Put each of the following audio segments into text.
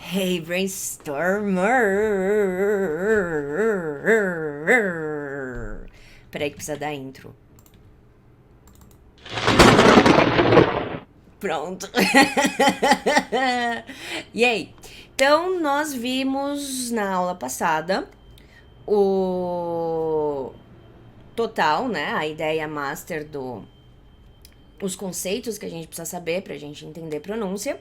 Hey, brainstormer! Peraí que precisa da intro. Pronto. E aí? Então, nós vimos na aula passada o total, né? A ideia master os conceitos que a gente precisa saber pra gente entender pronúncia.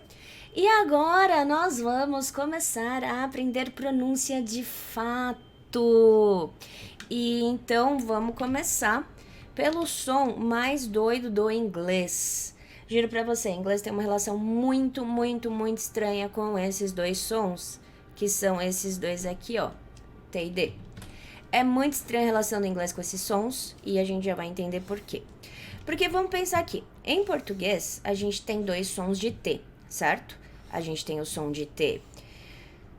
E agora nós vamos começar a aprender pronúncia de fato. E então vamos começar pelo som mais doido do inglês. Juro pra você, inglês tem uma relação muito, muito, muito estranha com esses dois sons, que são esses dois aqui, ó, T e D. É muito estranha a relação do inglês com esses sons e a gente já vai entender por quê. Porque vamos pensar aqui, em português a gente tem dois sons de T, certo? A gente tem o som de T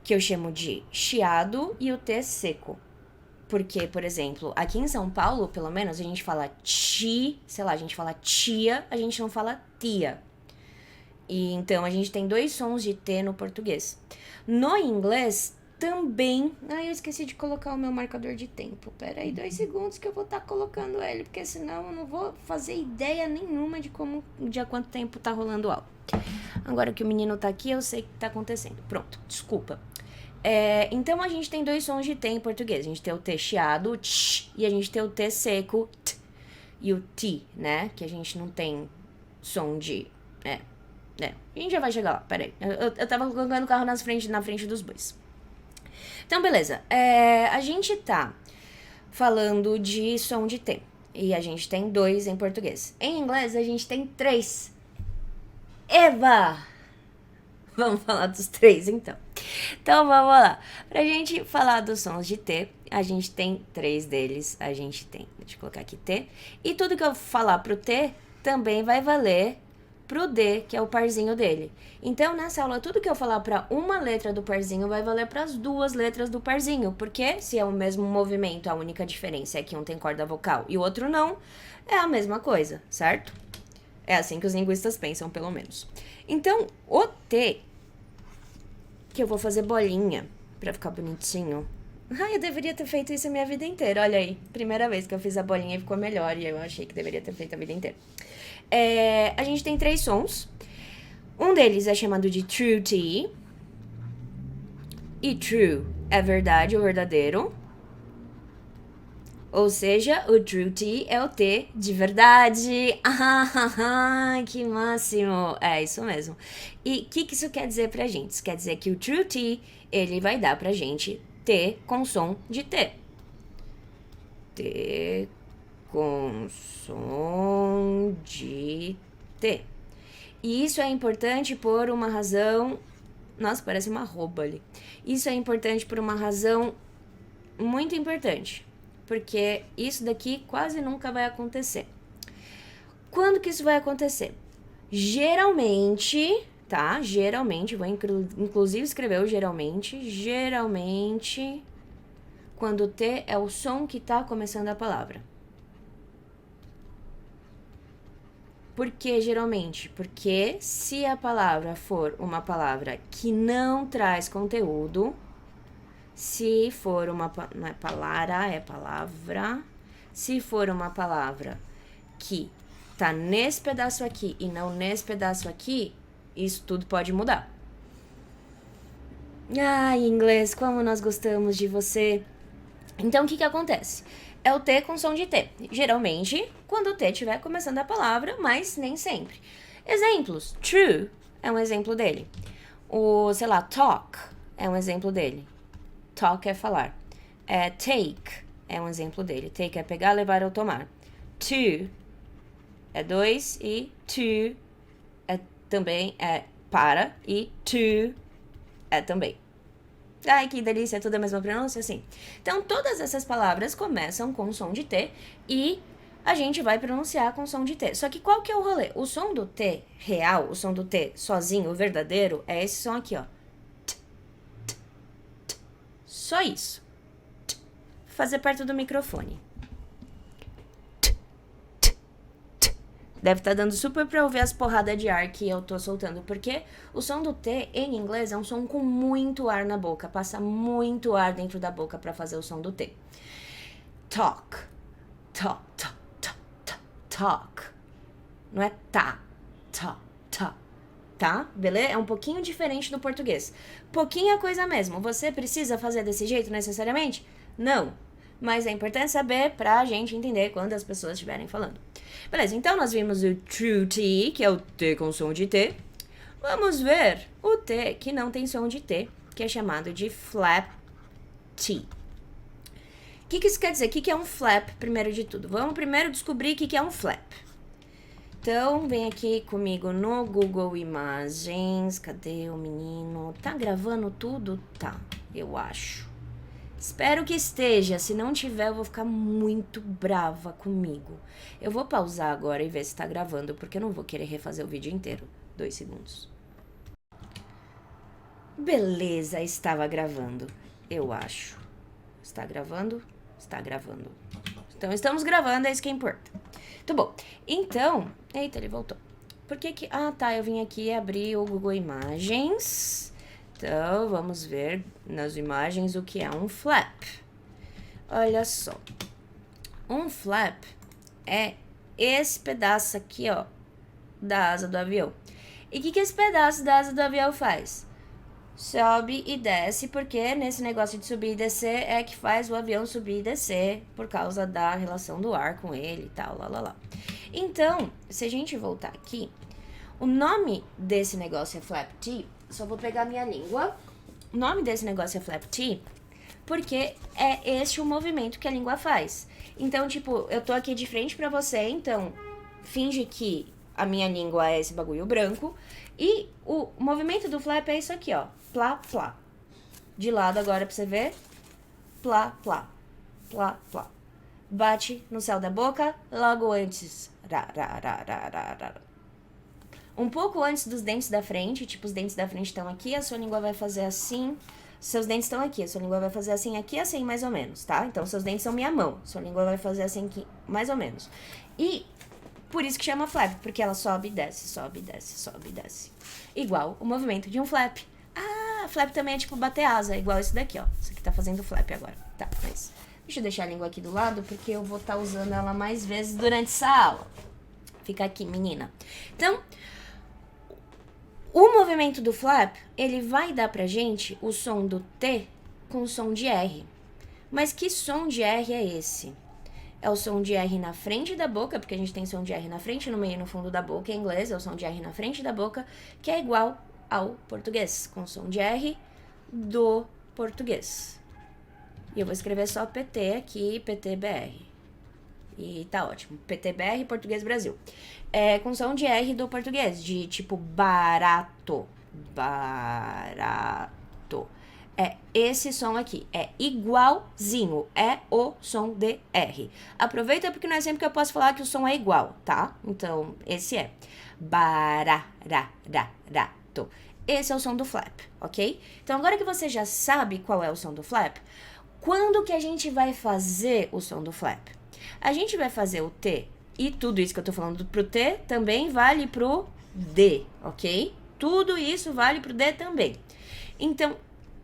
que eu chamo de chiado e o T seco. Porque, por exemplo, aqui em São Paulo, pelo menos, a gente fala ti, sei lá, a gente fala tia, a gente não fala tia. E então a gente tem dois sons de T no português. No inglês também. Ai, eu esqueci de colocar o meu marcador de tempo. Pera aí, 2 segundos que eu vou estar colocando ele, porque senão eu não vou fazer ideia nenhuma de há quanto tempo tá rolando aula. Agora que o menino tá aqui, eu sei o que tá acontecendo. Pronto, desculpa. Então a gente tem dois sons de T em português. A gente tem o T chiado, tch, e a gente tem o T seco, t, e o T, né? Que a gente não tem som de. A gente já vai chegar lá, peraí. Eu tava colocando o carro na frente dos bois. Então, beleza. A gente tá falando de som de T. E a gente tem dois em português. Em inglês, a gente tem 3. Eva! Vamos falar dos 3, então. Então, vamos lá. Pra gente falar dos sons de T, a gente tem 3 deles. A gente tem, deixa eu colocar aqui T. E tudo que eu falar pro T também vai valer pro D, que é o parzinho dele. Então, nessa aula, tudo que eu falar para uma letra do parzinho vai valer para as 2 letras do parzinho, porque se é o mesmo movimento, a única diferença é que um tem corda vocal e o outro não, é a mesma coisa, certo? É assim que os linguistas pensam, pelo menos. Então, o T, que eu vou fazer bolinha para ficar bonitinho. Ai, eu deveria ter feito isso a minha vida inteira. Olha aí, primeira vez que eu fiz a bolinha e ficou melhor, e eu achei que deveria ter feito a vida inteira. A gente tem 3 sons. Um deles é chamado de true T. E true é verdade ou verdadeiro. Ou seja, o true T é o T de verdade. Que máximo! É isso mesmo. E o que isso quer dizer pra gente? Isso quer dizer que o true T, ele vai dar pra gente T com som de T. T com som de T. E isso é importante por uma razão. Nossa, parece uma arroba ali. Isso é importante por uma razão muito importante. Porque isso daqui quase nunca vai acontecer. Quando que isso vai acontecer? Geralmente, tá? Geralmente, vou inclusive escrever o geralmente. Geralmente, quando o T é o som que tá começando a palavra. Por que geralmente? Porque se a palavra for uma palavra que não traz conteúdo, se for não é palavra, é palavra. Se for uma palavra que tá nesse pedaço aqui e não nesse pedaço aqui, isso tudo pode mudar. Ai, inglês, como nós gostamos de você. Então, o que acontece? É o T com som de T. Geralmente, quando o T estiver começando a palavra, mas nem sempre. Exemplos. True é um exemplo dele. O, sei lá, talk é um exemplo dele. Talk é falar. Take é um exemplo dele. Take é pegar, levar ou tomar. To é 2 e to também é para e to é também. Ai, que delícia, é tudo a mesma pronúncia, assim. Então, todas essas palavras começam com som de T e a gente vai pronunciar com som de T. Só que qual que é o rolê? O som do T real, o som do T sozinho, o verdadeiro, é esse som aqui, ó. T, t, t. Só isso. T. Fazer perto do microfone. T, t, t, Deve estar dando super pra ouvir as porradas de ar que eu tô soltando, porque o som do T em inglês é um som com muito ar na boca, passa muito ar dentro da boca pra fazer o som do T. Talk, talk, talk, talk, talk, talk. Não é tá, tá? Beleza? É um pouquinho diferente do português. Pouquinha coisa mesmo. Você precisa fazer desse jeito necessariamente? Não. Mas é importante saber pra gente entender quando as pessoas estiverem falando. Beleza, então nós vimos o true T, que é o T com som de T. Vamos ver o T que não tem som de T, que é chamado de flap T. O que isso quer dizer? O que é um flap, primeiro de tudo? Vamos primeiro descobrir o que é um flap. Então, vem aqui comigo no Google Imagens. Cadê o menino? Tá gravando tudo? Tá, eu acho. Espero que esteja. Se não tiver, eu vou ficar muito brava comigo. Eu vou pausar agora e ver se tá gravando, porque eu não vou querer refazer o vídeo inteiro. 2 segundos. Beleza, estava gravando. Eu acho. Está gravando? Está gravando. Então, estamos gravando, é isso que importa. Muito bom. Então... Eita, ele voltou. Por que que... Ah, tá, eu vim aqui abrir o Google Imagens. Então, vamos ver nas imagens o que é um flap. Olha só. Um flap é esse pedaço aqui, ó, da asa do avião. E o que esse pedaço da asa do avião faz? Sobe e desce, porque nesse negócio de subir e descer é que faz o avião subir e descer, por causa da relação do ar com ele e tal, lá. Então, se a gente voltar aqui, o nome desse negócio é flap T. Só vou pegar minha língua. O nome desse negócio é flap T, porque é este o movimento que a língua faz. Então, tipo, eu tô aqui de frente pra você, então finge que a minha língua é esse bagulho branco. E o movimento do flap é isso aqui, ó. Plá, plá. De lado agora pra você ver. Plá, plá. Plá, plá. Bate no céu da boca, logo antes. Um pouco antes dos dentes da frente, tipo, os dentes da frente estão aqui, a sua língua vai fazer assim. Seus dentes estão aqui, a sua língua vai fazer assim, aqui, assim, mais ou menos, tá? Então, seus dentes são minha mão, sua língua vai fazer assim, aqui, mais ou menos. E por isso que chama flap, porque ela sobe e desce, sobe e desce, sobe e desce. Igual o movimento de um flap. Ah, flap também é tipo bater asa, igual esse daqui, ó. Esse aqui tá fazendo flap agora. Tá, mas deixa eu deixar a língua aqui do lado, porque eu vou estar usando ela mais vezes durante essa aula. Fica aqui, menina. Então, o movimento do flap, ele vai dar pra gente o som do T com o som de R. Mas que som de R é esse? É o som de R na frente da boca, porque a gente tem som de R na frente, no meio e no fundo da boca. Em inglês é o som de R na frente da boca, que é igual ao português, com som de R do português. E eu vou escrever só PT aqui, PTBR. E tá ótimo. PTBR, Português Brasil. É com som de R do português, de tipo barato. Barato. É esse som aqui, é igualzinho, é o som de R. Aproveita porque não é sempre que eu posso falar que o som é igual, tá? Então, esse é bararato. Esse é o som do flap, ok? Então, agora que você já sabe qual é o som do flap, quando que a gente vai fazer o som do flap? A gente vai fazer o T, e tudo isso que eu tô falando pro T também vale pro D, ok? Tudo isso vale pro D também. Então,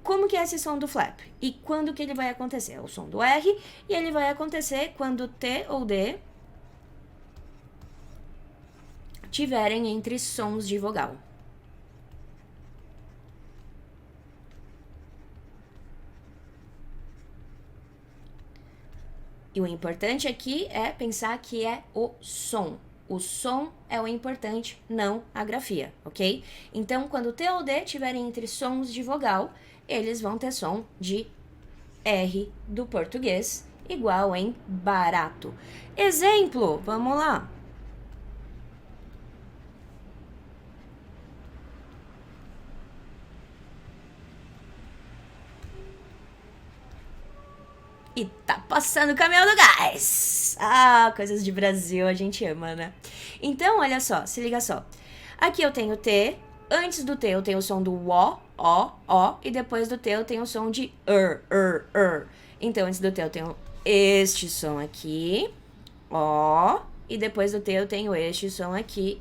como que é esse som do flap? E quando que ele vai acontecer? É o som do R, e ele vai acontecer quando T ou D tiverem entre sons de vogal. E o importante aqui é pensar que é o som. O som é o importante, não a grafia, ok? Então, quando T ou D tiverem entre sons de vogal, eles vão ter som de R do português, igual em barato. Exemplo, vamos lá. E tá passando o caminhão do gás. Ah, coisas de Brasil, a gente ama, né? Então, olha só, se liga só. Aqui eu tenho T, antes do T eu tenho o som do O, e depois do T eu tenho o som de Então, antes do T eu tenho este som aqui, O, e depois do T eu tenho este som aqui,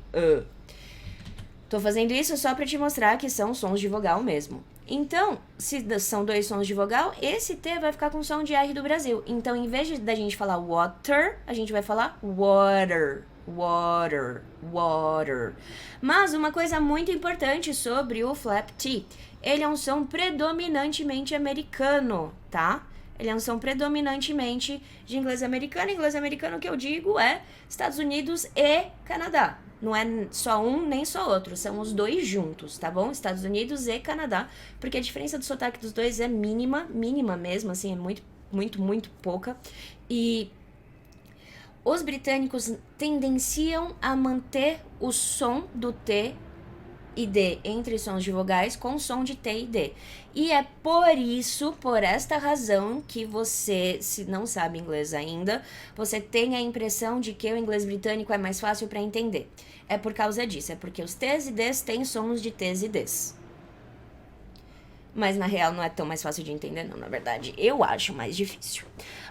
Tô fazendo isso só pra te mostrar que são sons de vogal mesmo. Então, se são dois sons de vogal, esse T vai ficar com som de R do Brasil. Então, em vez da gente falar water, a gente vai falar water, water, water. Mas uma coisa muito importante sobre o flap T, ele é um som predominantemente americano, tá? Ele é um som predominantemente de inglês americano. Inglês americano que eu digo é Estados Unidos e Canadá. Não é só um nem só outro, são os dois juntos, tá bom? Estados Unidos e Canadá, porque a diferença do sotaque dos dois é mínima mesmo, assim, é muito pouca. E os britânicos tendenciam a manter o som do T e D entre sons de vogais com som de T e D. E é por esta razão, que você, se não sabe inglês ainda, você tem a impressão de que o inglês britânico é mais fácil para entender. É por causa disso, é porque os T's e D's têm sons de T's e D's. Mas na real não é tão mais fácil de entender, não. Na verdade, eu acho mais difícil.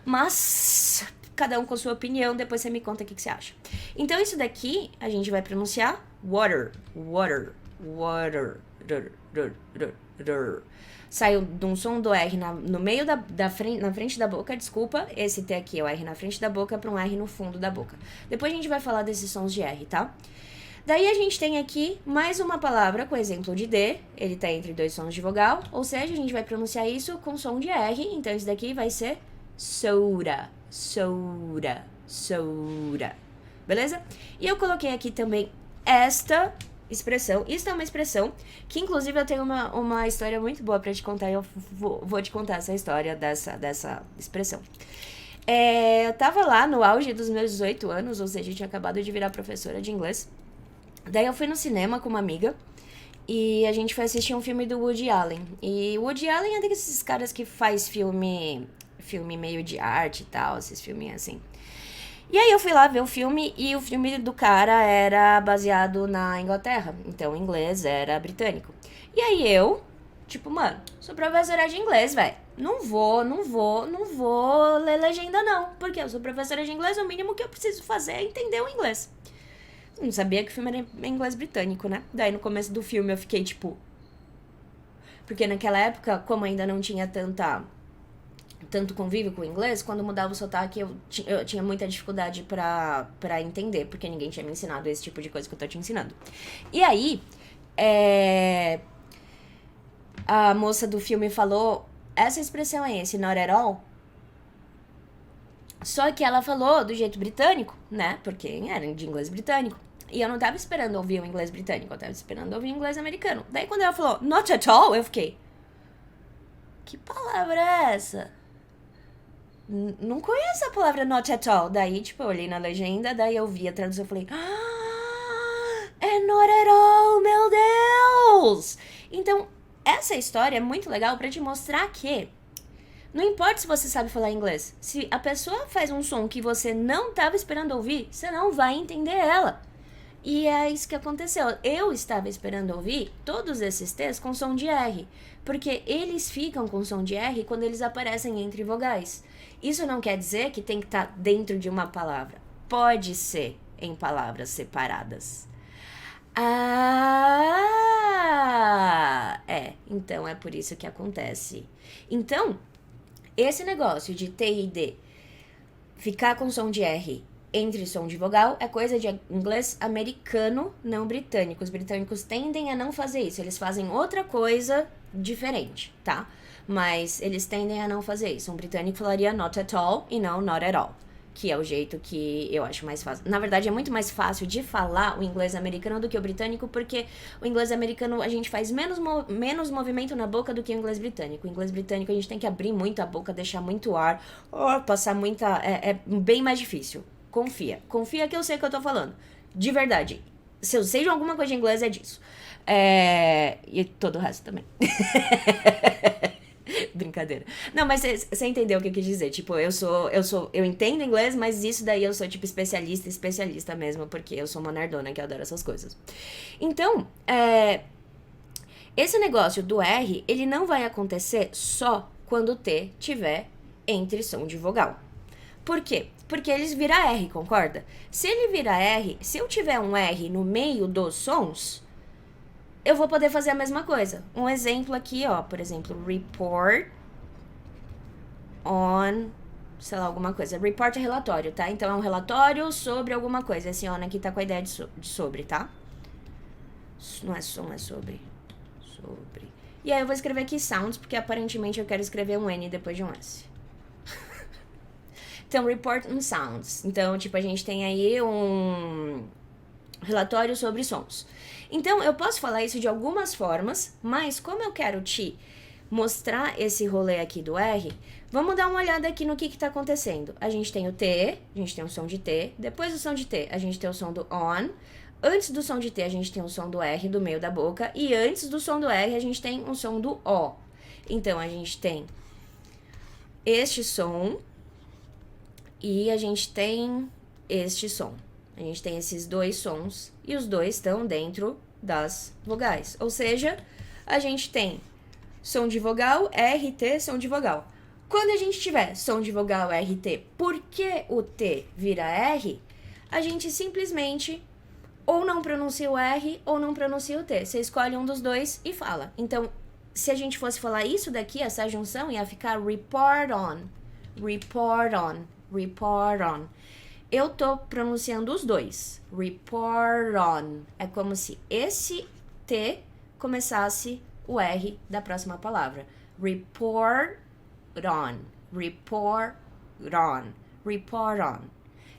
Mas cada um com sua opinião, depois você me conta o que você acha. Então isso daqui a gente vai pronunciar water, water, water, saiu de um som do R no meio na frente da boca, desculpa, esse T aqui é o R na frente da boca para um R no fundo da boca. Depois a gente vai falar desses sons de R, tá? Daí a gente tem aqui mais uma palavra com exemplo de D, ele tá entre dois sons de vogal, ou seja, a gente vai pronunciar isso com som de R, então isso daqui vai ser soda, soda, soda, beleza? E eu coloquei aqui também esta expressão. Isso é uma expressão que, inclusive, eu tenho uma história muito boa pra te contar. Eu vou te contar essa história dessa expressão. Eu tava lá no auge dos meus 18 anos, ou seja, eu tinha acabado de virar professora de inglês. Daí eu fui no cinema com uma amiga e a gente foi assistir um filme do Woody Allen. E o Woody Allen é desses caras que faz filme meio de arte e tal, esses filminhos assim. E aí eu fui lá ver o filme e o filme do cara era baseado na Inglaterra, então o inglês era britânico. E aí eu, tipo, mano, sou professora de inglês, velho. Não vou ler legenda não, porque eu sou professora de inglês, o mínimo que eu preciso fazer é entender o inglês. Não sabia que o filme era em inglês britânico, né? Daí no começo do filme eu fiquei tipo... Porque naquela época, como ainda não tinha tanto convívio com o inglês, quando mudava o sotaque eu tinha muita dificuldade pra entender, porque ninguém tinha me ensinado esse tipo de coisa que eu tô te ensinando. E aí, a moça do filme falou, essa expressão é esse, not at all. Só que ela falou do jeito britânico, né, porque era de inglês britânico. E eu não tava esperando ouvir o inglês britânico, eu tava esperando ouvir o inglês americano. Daí quando ela falou, not at all, eu fiquei... Que palavra é essa? Não conheço a palavra not at all. Daí, tipo, eu olhei na legenda, daí eu vi a tradução e falei... é not at all, meu Deus! Então, essa história é muito legal pra te mostrar que... Não importa se você sabe falar inglês. Se a pessoa faz um som que você não tava esperando ouvir, você não vai entender ela. E é isso que aconteceu. Eu estava esperando ouvir todos esses T's com som de R, porque eles ficam com som de R quando eles aparecem entre vogais. Isso não quer dizer que tem que estar dentro de uma palavra. Pode ser em palavras separadas. Então é por isso que acontece. Então, esse negócio de T e D ficar com som de R entre som de vogal é coisa de inglês americano, não britânico. Os britânicos tendem a não fazer isso. Eles fazem outra coisa diferente, tá? Mas eles tendem a não fazer isso. Um britânico falaria not at all e não not at all, que é o jeito que eu acho mais fácil. Na verdade, é muito mais fácil de falar o inglês americano do que o britânico, porque o inglês americano a gente faz menos movimento na boca do que o inglês britânico. O inglês britânico a gente tem que abrir muito a boca, deixar muito ar, passar muita... É bem mais difícil. Confia que eu sei o que eu tô falando. De verdade. Se eu sei de alguma coisa de inglês, é disso. E todo o resto também. Brincadeira. Não, mas você entendeu o que eu quis dizer. Tipo, eu entendo inglês, mas isso daí eu sou, tipo, especialista mesmo, porque eu sou uma nerdona que adora essas coisas. Então, esse negócio do R, ele não vai acontecer só quando o T tiver entre som de vogal. Por quê? Porque eles viram R, concorda? Se ele vira R, se eu tiver um R no meio dos sons, eu vou poder fazer a mesma coisa. Um exemplo aqui, ó, por exemplo, report on, sei lá, alguma coisa. Report é relatório, tá? Então é um relatório sobre alguma coisa. Esse on aqui tá com a ideia de sobre, tá? Não é som, é sobre. Sobre. E aí eu vou escrever aqui sounds, porque aparentemente eu quero escrever um N depois de um S. Então, report on sounds. Então, tipo, a gente tem aí um relatório sobre sons. Então, eu posso falar isso de algumas formas, mas como eu quero te mostrar esse rolê aqui do R, vamos dar uma olhada aqui no que tá acontecendo. A gente tem o T, a gente tem o som de T, depois do som de T, a gente tem o som do on, antes do som de T, a gente tem o som do R do meio da boca, e antes do som do R, a gente tem o som do O. Então, a gente tem este som e a gente tem este som. A gente tem esses dois sons e os dois estão dentro das vogais. Ou seja, a gente tem som de vogal, RT, som de vogal. Quando a gente tiver som de vogal, RT, porque o T vira R, a gente simplesmente ou não pronuncia o R ou não pronuncia o T. Você escolhe um dos dois e fala. Então, se a gente fosse falar isso daqui, essa junção ia ficar report on, report on, report on. Eu tô pronunciando os dois. Report on. É como se esse T começasse o R da próxima palavra. Report on. Report on. Report on.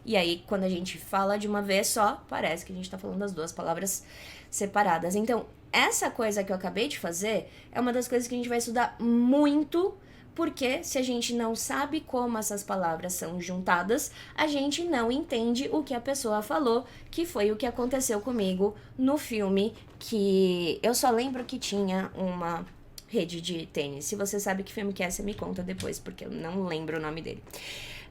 E aí, quando a gente fala de uma vez só, parece que a gente tá falando as duas palavras separadas. Então, essa coisa que eu acabei de fazer é uma das coisas que a gente vai estudar muito, porque se a gente não sabe como essas palavras são juntadas, a gente não entende o que a pessoa falou, que foi o que aconteceu comigo no filme, que eu só lembro que tinha uma rede de tênis. Se você sabe que filme que é, você me conta depois, porque eu não lembro o nome dele.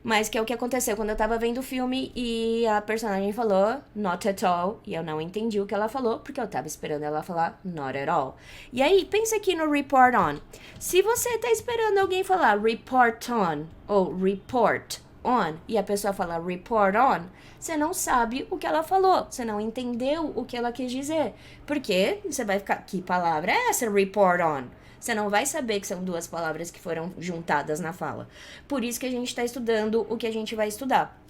Mas que é o que aconteceu quando eu tava vendo o filme e a personagem falou not at all, e eu não entendi o que ela falou, porque eu tava esperando ela falar not at all. E aí, pensa aqui no report on. Se você tá esperando alguém falar report on ou report on, e a pessoa fala report on, você não sabe o que ela falou, você não entendeu o que ela quis dizer. Porque você vai ficar, que palavra é essa, report on? Você não vai saber que são duas palavras que foram juntadas na fala. Por isso que a gente está estudando o que a gente vai estudar.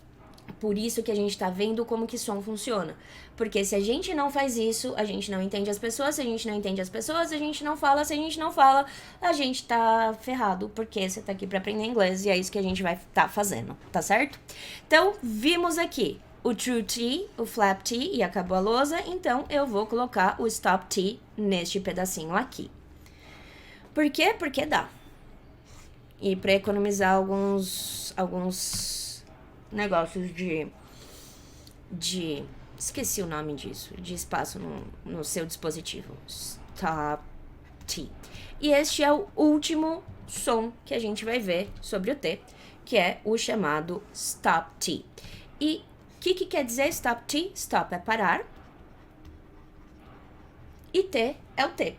Por isso que a gente está vendo como que som funciona. Porque se a gente não faz isso, a gente não entende as pessoas. Se a gente não entende as pessoas, a gente não fala. Se a gente não fala, a gente tá ferrado. Porque você tá aqui para aprender inglês e é isso que a gente vai estar fazendo, tá certo? Então, vimos aqui o true T, o flap T e acabou a lousa. Então, eu vou colocar o stop T neste pedacinho aqui. Por quê? Porque dá. E para economizar alguns negócios de esqueci o nome disso, de espaço no seu dispositivo. Stop T. E este é o último som que a gente vai ver sobre o T, que é o chamado stop T. E o que quer dizer stop T? Stop é parar. E T é o T.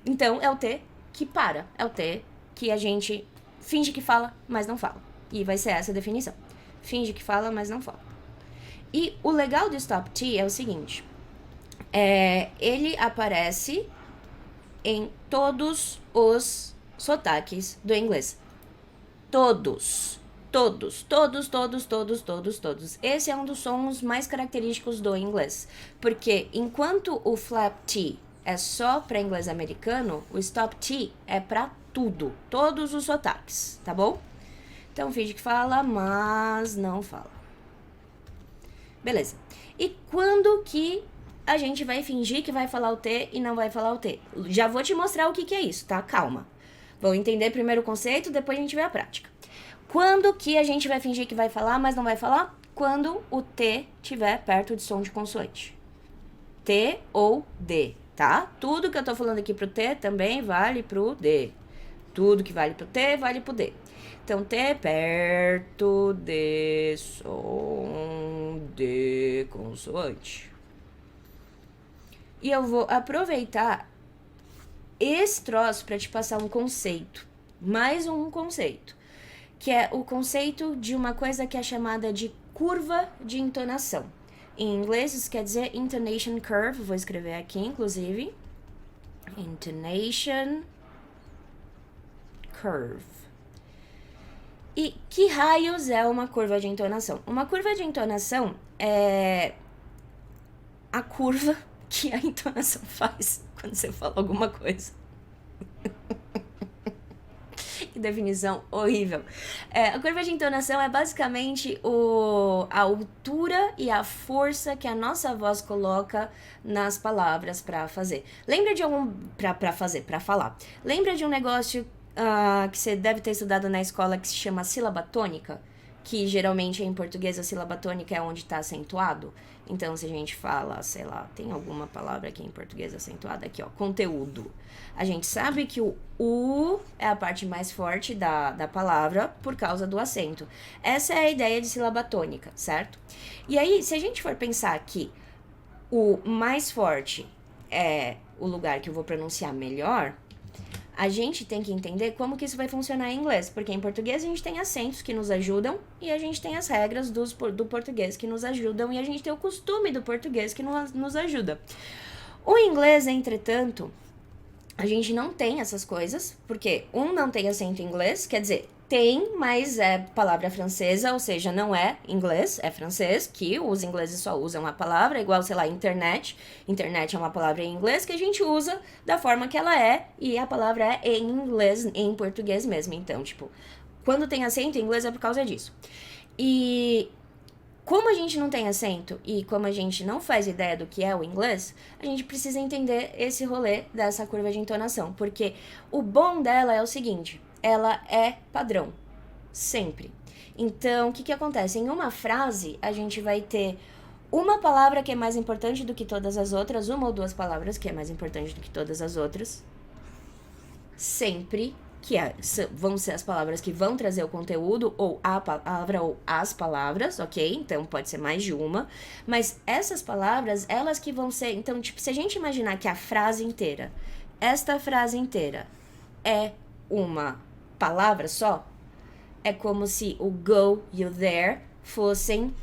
Então, é o T que para. É o T que a gente finge que fala, mas não fala. E vai ser essa a definição. Finge que fala, mas não fala. E o legal do stop T é o seguinte. Ele aparece em todos os sotaques do inglês. Todos. Esse é um dos sons mais característicos do inglês. Porque enquanto o flap T é só para inglês americano, o stop T é para tudo, todos os sotaques, tá bom? Então, finge que fala, mas não fala. Beleza. E quando que a gente vai fingir que vai falar o T e não vai falar o T? Já vou te mostrar o que é isso, tá? Calma. Vou entender primeiro o conceito, depois a gente vê a prática. Quando que a gente vai fingir que vai falar, mas não vai falar? Quando o T estiver perto de som de consoante. T ou D. Tá? Tudo que eu tô falando aqui pro T também vale pro D. Tudo que vale pro T, vale pro D. Então, T perto de som de consoante. E eu vou aproveitar esse troço para te passar um conceito. Mais um conceito. que é o conceito de uma coisa que é chamada de curva de entonação. Em inglês, isso quer dizer intonation curve, vou escrever aqui, inclusive. Intonation curve. E que raios é uma curva de entonação? Uma curva de entonação é a curva que a entonação faz quando você fala alguma coisa. Que definição horrível. A curva de entonação é basicamente a altura e a força que a nossa voz coloca nas palavras para fazer. Lembra de algum... para falar. Lembra de um negócio que você deve ter estudado na escola que se chama sílaba tônica? Que geralmente em português a sílaba tônica é onde está acentuado. Então, se a gente fala, sei lá, tem alguma palavra aqui em português acentuada? Aqui, ó, conteúdo. A gente sabe que o U é a parte mais forte da palavra por causa do acento. Essa é a ideia de sílaba tônica, certo? E aí, se a gente for pensar que o mais forte é o lugar que eu vou pronunciar melhor, a gente tem que entender como que isso vai funcionar em inglês, porque em português a gente tem acentos que nos ajudam e a gente tem as regras do português que nos ajudam e a gente tem o costume do português que nos ajuda. O inglês, entretanto, a gente não tem essas coisas, porque não tem acento em inglês, quer dizer, tem, mas é palavra francesa, ou seja, não é inglês, é francês, que os ingleses só usam a palavra, igual, sei lá, internet. Internet é uma palavra em inglês que a gente usa da forma que ela é, e a palavra é em inglês, em português mesmo. Então, tipo, quando tem acento em inglês é por causa disso. E como a gente não tem acento e como a gente não faz ideia do que é o inglês, a gente precisa entender esse rolê dessa curva de entonação, porque o bom dela é o seguinte: ela é padrão, sempre. Então, o que acontece? Em uma frase, a gente vai ter uma palavra que é mais importante do que todas as outras, uma ou duas palavras que é mais importante do que todas as outras, sempre, vão ser as palavras que vão trazer o conteúdo, ou a palavra, ou as palavras, ok? Então, pode ser mais de uma, mas essas palavras, elas que vão ser... Então, tipo, se a gente imaginar que a frase inteira, esta frase inteira, é uma palavra só, é como se o go e o there fossem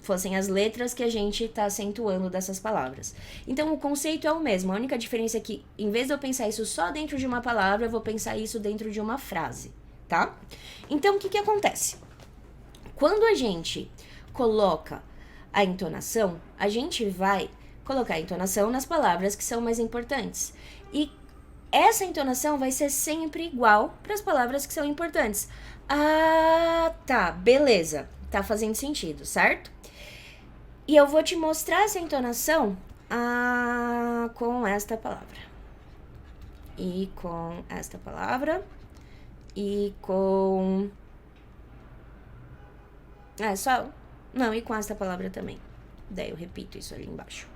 fossem as letras que a gente tá acentuando dessas palavras. Então, o conceito é o mesmo, a única diferença é que, em vez de eu pensar isso só dentro de uma palavra, eu vou pensar isso dentro de uma frase, tá? Então, o que acontece? Quando a gente coloca a entonação, a gente vai colocar a entonação nas palavras que são mais importantes. E essa entonação vai ser sempre igual para as palavras que são importantes. Ah, tá, beleza. Tá fazendo sentido, certo? E eu vou te mostrar essa entonação com esta palavra. E com esta palavra. E com... e com esta palavra também. Daí eu repito isso ali embaixo.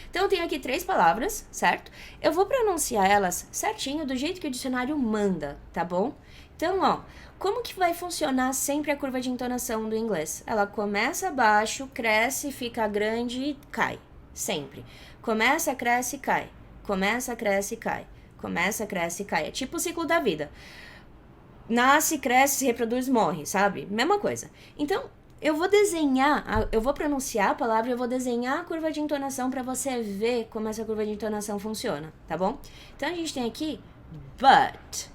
Então, eu tenho aqui 3 palavras, certo? Eu vou pronunciar elas certinho, do jeito que o dicionário manda, tá bom? Então, ó, como que vai funcionar sempre a curva de entonação do inglês? Ela começa baixo, cresce, fica grande e cai. Sempre. Começa, cresce e cai. Começa, cresce e cai. Começa, cresce e cai. É tipo o ciclo da vida. Nasce, cresce, se reproduz, morre, sabe? Mesma coisa. Então, eu vou pronunciar a palavra e eu vou desenhar a curva de entonação para você ver como essa curva de entonação funciona, tá bom? Então, a gente tem aqui but,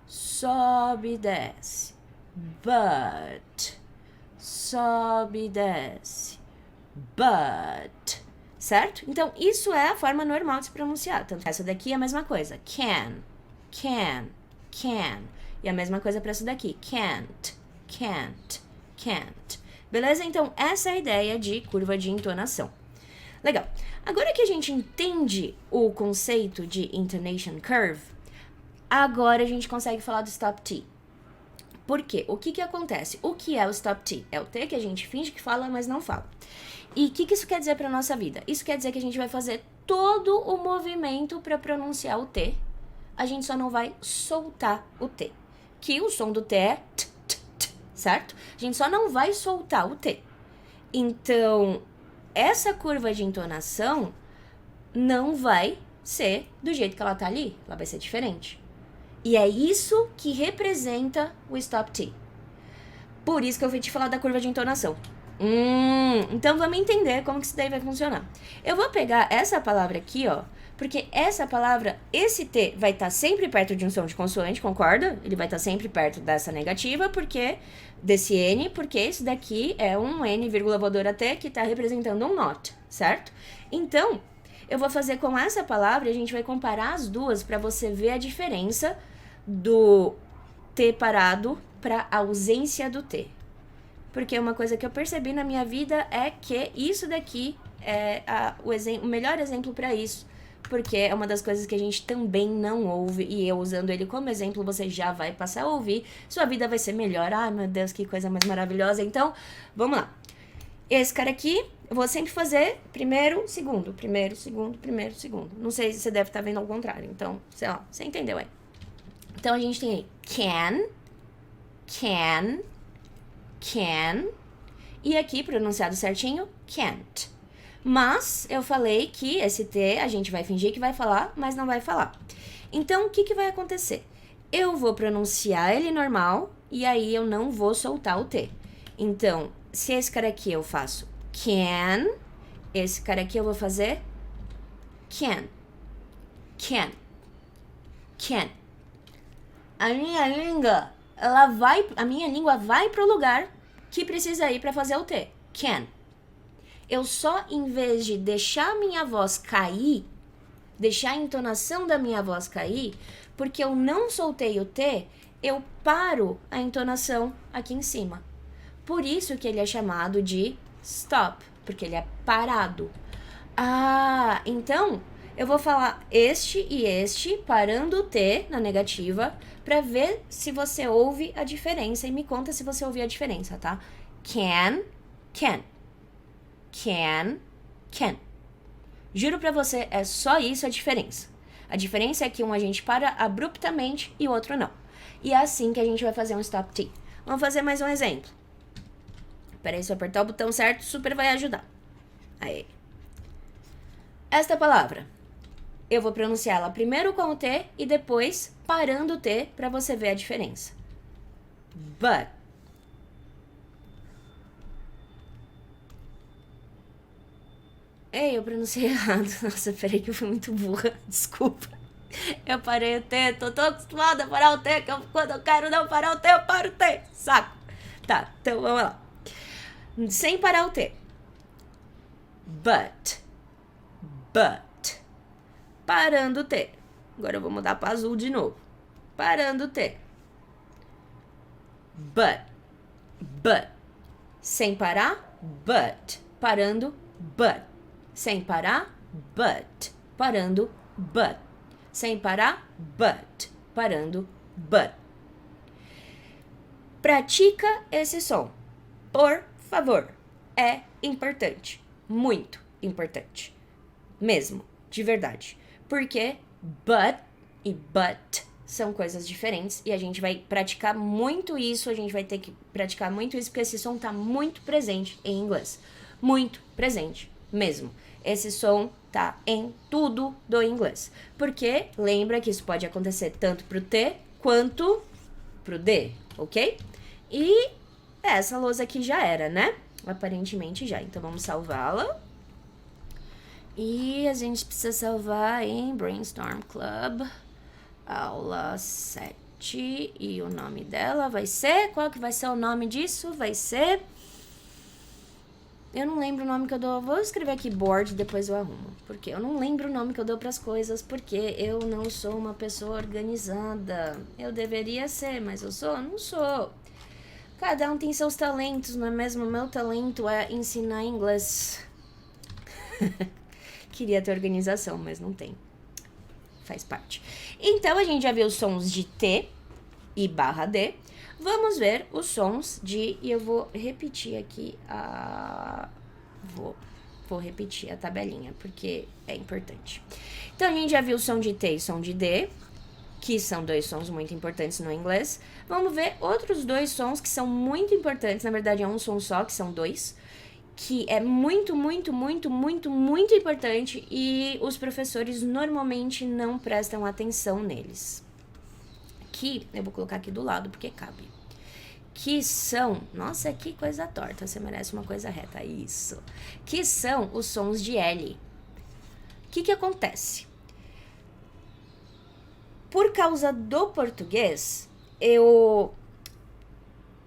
sobe e desce, but, sobe e desce, but, certo? Então, isso é a forma normal de se pronunciar. Tanto essa daqui é a mesma coisa, can. E a mesma coisa para essa daqui. Can't. Beleza? Então, essa é a ideia de curva de entonação. Legal. Agora que a gente entende o conceito de intonation curve, agora a gente consegue falar do stop T. Por quê? O que acontece? O que é o stop T? É o T que a gente finge que fala, mas não fala. E o que isso quer dizer para nossa vida? Isso quer dizer que a gente vai fazer todo o movimento para pronunciar o T. A gente só não vai soltar o T. Que o som do T é t, certo? A gente só não vai soltar o T. Então, essa curva de entonação não vai ser do jeito que ela tá ali. Ela vai ser diferente. E é isso que representa o stop T. Por isso que eu vou te falar da curva de entonação. Então vamos entender como que isso daí vai funcionar. Eu vou pegar essa palavra aqui, ó, porque essa palavra, esse T vai estar sempre perto de um som de consoante, concorda? Ele vai estar sempre perto dessa negativa, porque desse N, porque esse daqui é um N, vírgula voadora T, que está representando um not, certo? Então, eu vou fazer com essa palavra, a gente vai comparar as duas para você ver a diferença do T parado para a ausência do T. Porque uma coisa que eu percebi na minha vida é que isso daqui é o melhor exemplo para isso. Porque é uma das coisas que a gente também não ouve. E eu usando ele como exemplo, você já vai passar a ouvir. Sua vida vai ser melhor. Ai, meu Deus, que coisa mais maravilhosa. Então, vamos lá. Esse cara aqui, eu vou sempre fazer primeiro, segundo. Primeiro, segundo, primeiro, segundo. Não sei se você deve estar vendo ao contrário. Então, sei lá, você entendeu aí. Então, a gente tem aí can, e aqui, pronunciado certinho, can't. Mas eu falei que esse T a gente vai fingir que vai falar, mas não vai falar. Então, o que vai acontecer? Eu vou pronunciar ele normal e aí eu não vou soltar o T. Então, se esse cara aqui eu faço can, esse cara aqui eu vou fazer can. A minha língua vai pro lugar que precisa ir para fazer o T. Can. Eu só, em vez de deixar a minha voz cair, deixar a entonação da minha voz cair, porque eu não soltei o T, eu paro a entonação aqui em cima. Por isso que ele é chamado de stop, porque ele é parado. Ah, então eu vou falar este e este, parando o T na negativa, para ver se você ouve a diferença e me conta se você ouviu a diferença, tá? Can. Juro pra você, é só isso a diferença. A diferença é que um a gente para abruptamente e o outro não. E é assim que a gente vai fazer um stop T. Vamos fazer mais um exemplo. Peraí, se eu apertar o botão certo, super vai ajudar. Aí. Esta palavra, eu vou pronunciar ela primeiro com o T e depois parando o T pra você ver a diferença. But. Ei, eu pronunciei errado. Nossa, peraí que eu fui muito burra. Desculpa. Eu parei o T, tô acostumada a parar o T, que quando eu quero não parar o T, eu paro o T. Saco. Tá, então vamos lá. Sem parar o T. But. Parando o T. Agora eu vou mudar para azul de novo. Parando o T. But. Sem parar, but. Parando, but. Sem parar, but. Parando, but. Sem parar, but. Parando, but. Pratica esse som. Por favor. É importante. Muito importante. Mesmo. De verdade. Porque but e but são coisas diferentes e a gente vai praticar muito isso, a gente vai ter que praticar muito isso porque esse som tá muito presente em inglês. Muito presente mesmo. Esse som tá em tudo do inglês. Porque lembra que isso pode acontecer tanto pro T quanto pro D, ok? E essa lousa aqui já era, né? Aparentemente já. Então vamos salvá-la. E a gente precisa salvar em Brainstorm Club, aula 7, e o nome dela vai ser, qual que vai ser o nome disso? Vai ser, eu não lembro o nome que eu dou, vou escrever aqui board, depois eu arrumo, porque eu não lembro o nome que eu dou pras coisas, porque eu não sou uma pessoa organizada, eu deveria ser, mas eu sou? Não sou. Cada um tem seus talentos, não é mesmo? Meu talento é ensinar inglês. Queria ter organização, mas não tem. Faz parte. Então, a gente já viu os sons de T e barra D. Vamos ver os sons de... E eu vou repetir aqui a... Vou repetir a tabelinha, porque é importante. Então, a gente já viu o som de T e som de D, que são dois sons muito importantes no inglês. Vamos ver outros dois sons que são muito importantes. Na verdade, é um som só, que são dois. que é muito, muito, muito, muito, muito importante e os professores normalmente não prestam atenção neles. Que, eu vou colocar aqui do lado porque cabe. Que são, nossa, que coisa torta, você merece uma coisa reta, isso. Que são os sons de L. O que acontece? Por causa do português,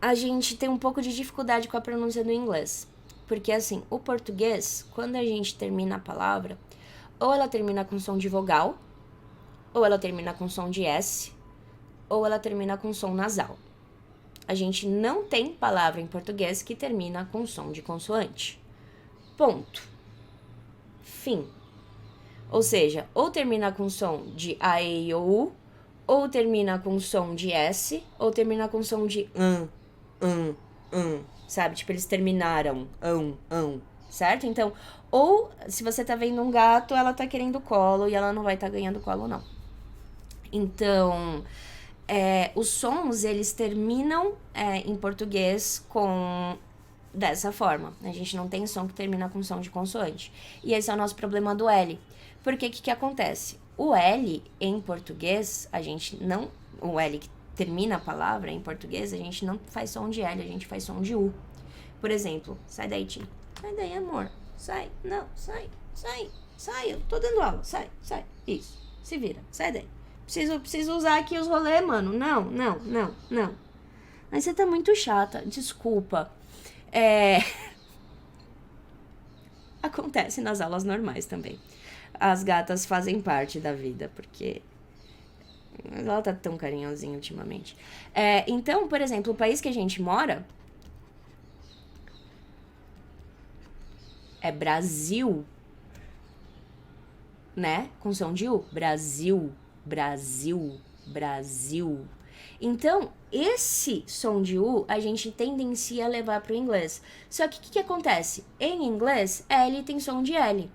a gente tem um pouco de dificuldade com a pronúncia do inglês. Porque, assim, o português, quando a gente termina a palavra, ou ela termina com som de vogal, ou ela termina com som de S, ou ela termina com som nasal. A gente não tem palavra em português que termina com som de consoante. Ponto. Fim. Ou seja, ou termina com som de A, E, I, O, U, ou termina com som de S, ou termina com som de sabe? Tipo, eles terminaram, certo? Então, ou se você tá vendo um gato, ela tá querendo colo e ela não vai tá ganhando colo, não. Então, os sons, eles terminam em português dessa forma. A gente não tem som que termina com som de consoante. E esse é o nosso problema do L. Porque o que acontece? O L em português, o L que termina a palavra em português, a gente não faz som de L, a gente faz som de U. Por exemplo, sai daí, Tim. Sai daí, amor. Sai. Não, sai. Eu tô dando aula. Sai. Isso. Se vira. Sai daí. Preciso usar aqui os rolês, mano. Não. Mas você tá muito chata. Desculpa. Acontece nas aulas normais também. As gatas fazem parte da vida, porque ela tá tão carinhosinha ultimamente. Então, por exemplo, o país que a gente mora é Brasil, né? Com som de U. Brasil. Então, esse som de U a gente tendencia a levar pro inglês. Só que o que acontece? Em inglês, L tem som de L.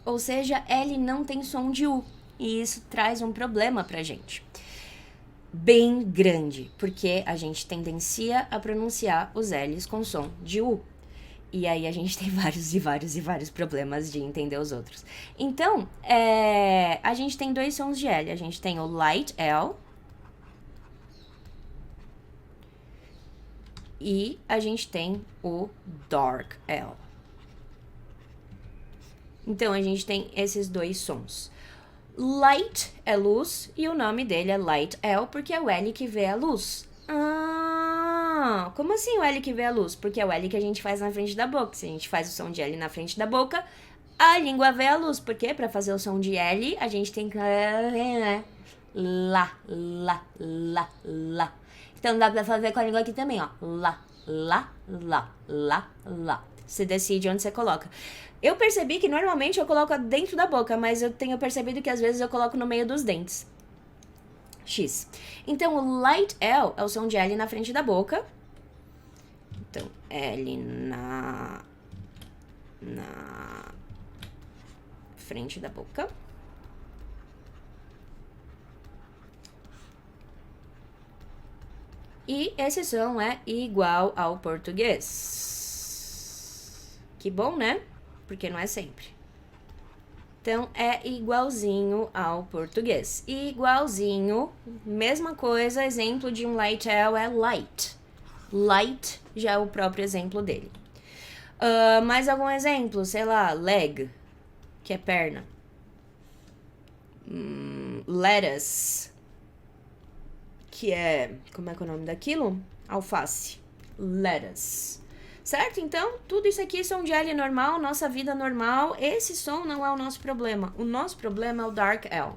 Ou seja, L não tem som de U. E isso traz um problema pra gente. Bem grande, porque a gente tendencia a pronunciar os L's com som de U. E aí a gente tem vários problemas de entender os outros. Então, a gente tem dois sons de L. A gente tem o light L e a gente tem o dark L. Então, a gente tem esses dois sons. Light é luz e o nome dele é light L porque é o L que vê a luz. Como assim o L que vê a luz? Porque é o L que a gente faz na frente da boca. Se a gente faz o som de L na frente da boca, a língua vê a luz. Porque pra fazer o som de L, a gente tem que... Lá. Então dá pra fazer com a língua aqui também, ó. Lá. Você decide onde você coloca. Eu percebi que normalmente eu coloco dentro da boca, mas eu tenho percebido que às vezes eu coloco no meio dos dentes. X. Então, o light L é o som de L na frente da boca. Então, L na frente da boca. E esse som é igual ao português. Que bom, né? Porque não é sempre. Então, é igualzinho ao português. Igualzinho, mesma coisa, exemplo de um light L é light. Light já é o próprio exemplo dele. Mais algum exemplo? Sei lá, leg, que é perna. Lettuce, que é... Como é que é o nome daquilo? Alface. Lettuce. Certo? Então, tudo isso aqui são de L normal, nossa vida normal. Esse som não é o nosso problema. O nosso problema é o dark L.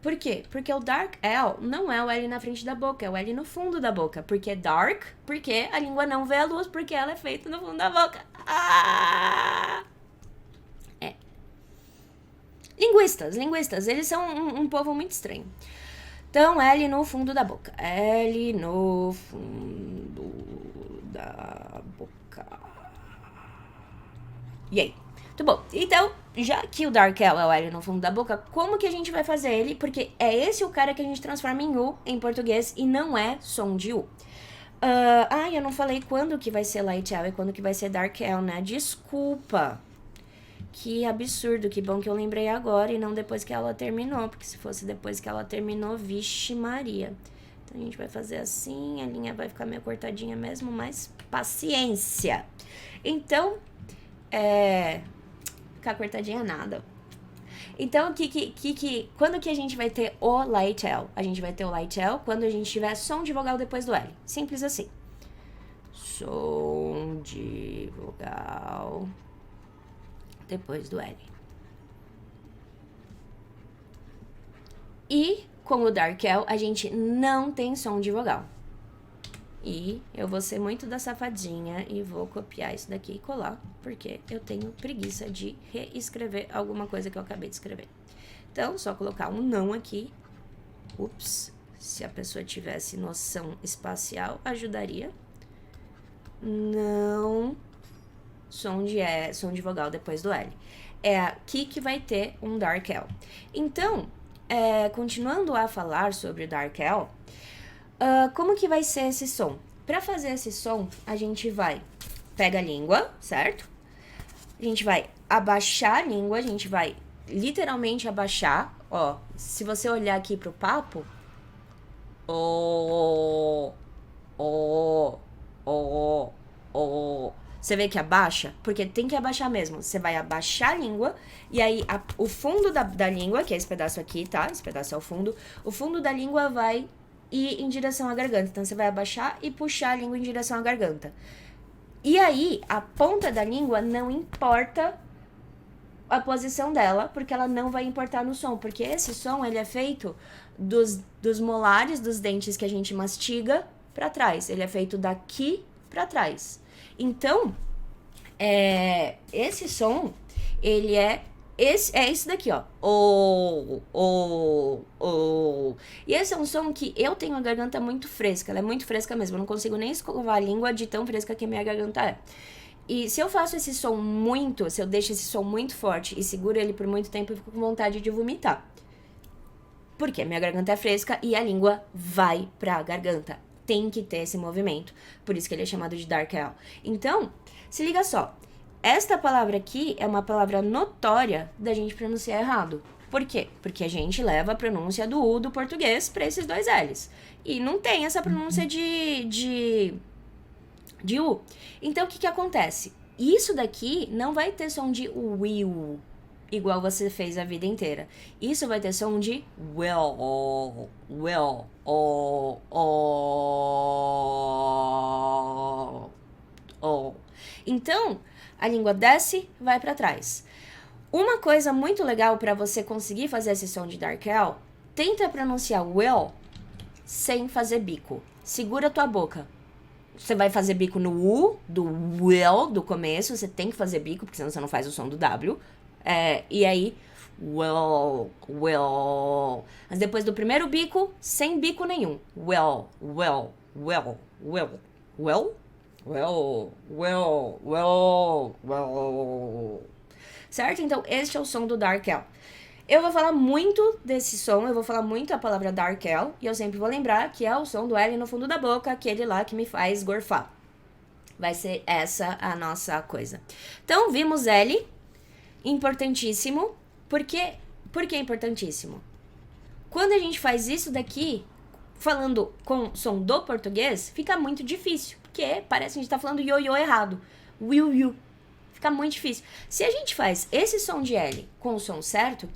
Por quê? Porque o dark L não é o L na frente da boca, é o L no fundo da boca. Porque é dark, porque a língua não vê a luz, porque ela é feita no fundo da boca. Linguistas, eles são um povo muito estranho. Então, L no fundo da boca. L no fundo da boca. E aí? Muito bom. Então, já que o dark L é o L no fundo da boca, como que a gente vai fazer ele? Porque é esse o cara que a gente transforma em U em português e não é som de U. Eu não falei quando que vai ser light L e quando que vai ser dark L, né? Desculpa. Que absurdo, que bom que eu lembrei agora e não depois que ela terminou, porque se fosse depois que ela terminou, vixe Maria. Então a gente vai fazer assim, a linha vai ficar meio cortadinha mesmo, mas paciência. Então, ficar cortadinha nada. Então, quando que a gente vai ter o light L? A gente vai ter o light L quando a gente tiver som de vogal depois do L. Simples assim. Som de vogal depois do L. E com o dark L, a gente não tem som de vogal. E eu vou ser muito da safadinha e vou copiar isso daqui e colar, porque eu tenho preguiça de reescrever alguma coisa que eu acabei de escrever. Então, só colocar um não aqui. Ups, se a pessoa tivesse noção espacial, ajudaria. Não, som de vogal depois do L. É aqui que vai ter um dark L. Então, continuando a falar sobre o dark L, como que vai ser esse som? Para fazer esse som, a gente pega a língua, certo? A gente vai abaixar a língua, a gente vai literalmente abaixar, ó. Se você olhar aqui pro papo, você vê que abaixa? Porque tem que abaixar mesmo. Você vai abaixar a língua e aí o fundo da língua, que é esse pedaço aqui, tá? Esse pedaço é o fundo da língua vai ir em direção à garganta. Então, você vai abaixar e puxar a língua em direção à garganta. E aí, a ponta da língua não importa a posição dela, porque ela não vai importar no som. Porque esse som, ele é feito dos molares, dos dentes que a gente mastiga pra trás. Ele é feito daqui pra trás. Então, esse som, ele é isso daqui, ó. E esse é um som que eu tenho a garganta muito fresca. Ela é muito fresca mesmo. Eu não consigo nem escovar a língua de tão fresca que a minha garganta é. E se eu faço esse som se eu deixo esse som muito forte e seguro ele por muito tempo, eu fico com vontade de vomitar. Porque a minha garganta é fresca e a língua vai pra garganta. Tem que ter esse movimento. Por isso que ele é chamado de dark L. Então, se liga só. Esta palavra aqui é uma palavra notória da gente pronunciar errado. Por quê? Porque a gente leva a pronúncia do U do português para esses dois L's. E não tem essa pronúncia de U. Então, o que acontece? Isso daqui não vai ter som de will, igual você fez a vida inteira. Isso vai ter som de will. Então, a língua desce, vai para trás. Uma coisa muito legal para você conseguir fazer esse som de dark L, tenta pronunciar will sem fazer bico. Segura a tua boca. Você vai fazer bico no U, do will, do começo. Você tem que fazer bico, porque senão você não faz o som do W. E aí, will. Mas depois do primeiro bico, sem bico nenhum. Will. Certo? Então, este é o som do dark L. Eu vou falar muito desse som, eu vou falar muito a palavra dark L, e eu sempre vou lembrar que é o som do L no fundo da boca, aquele lá que me faz gorfar. Vai ser essa a nossa coisa. Então, vimos L, importantíssimo. Por que é importantíssimo? Quando a gente faz isso daqui, falando com som do português, fica muito difícil, porque parece que a gente tá falando ioiô errado. Will. Fica muito difícil. Se a gente faz esse som de L com o som certo,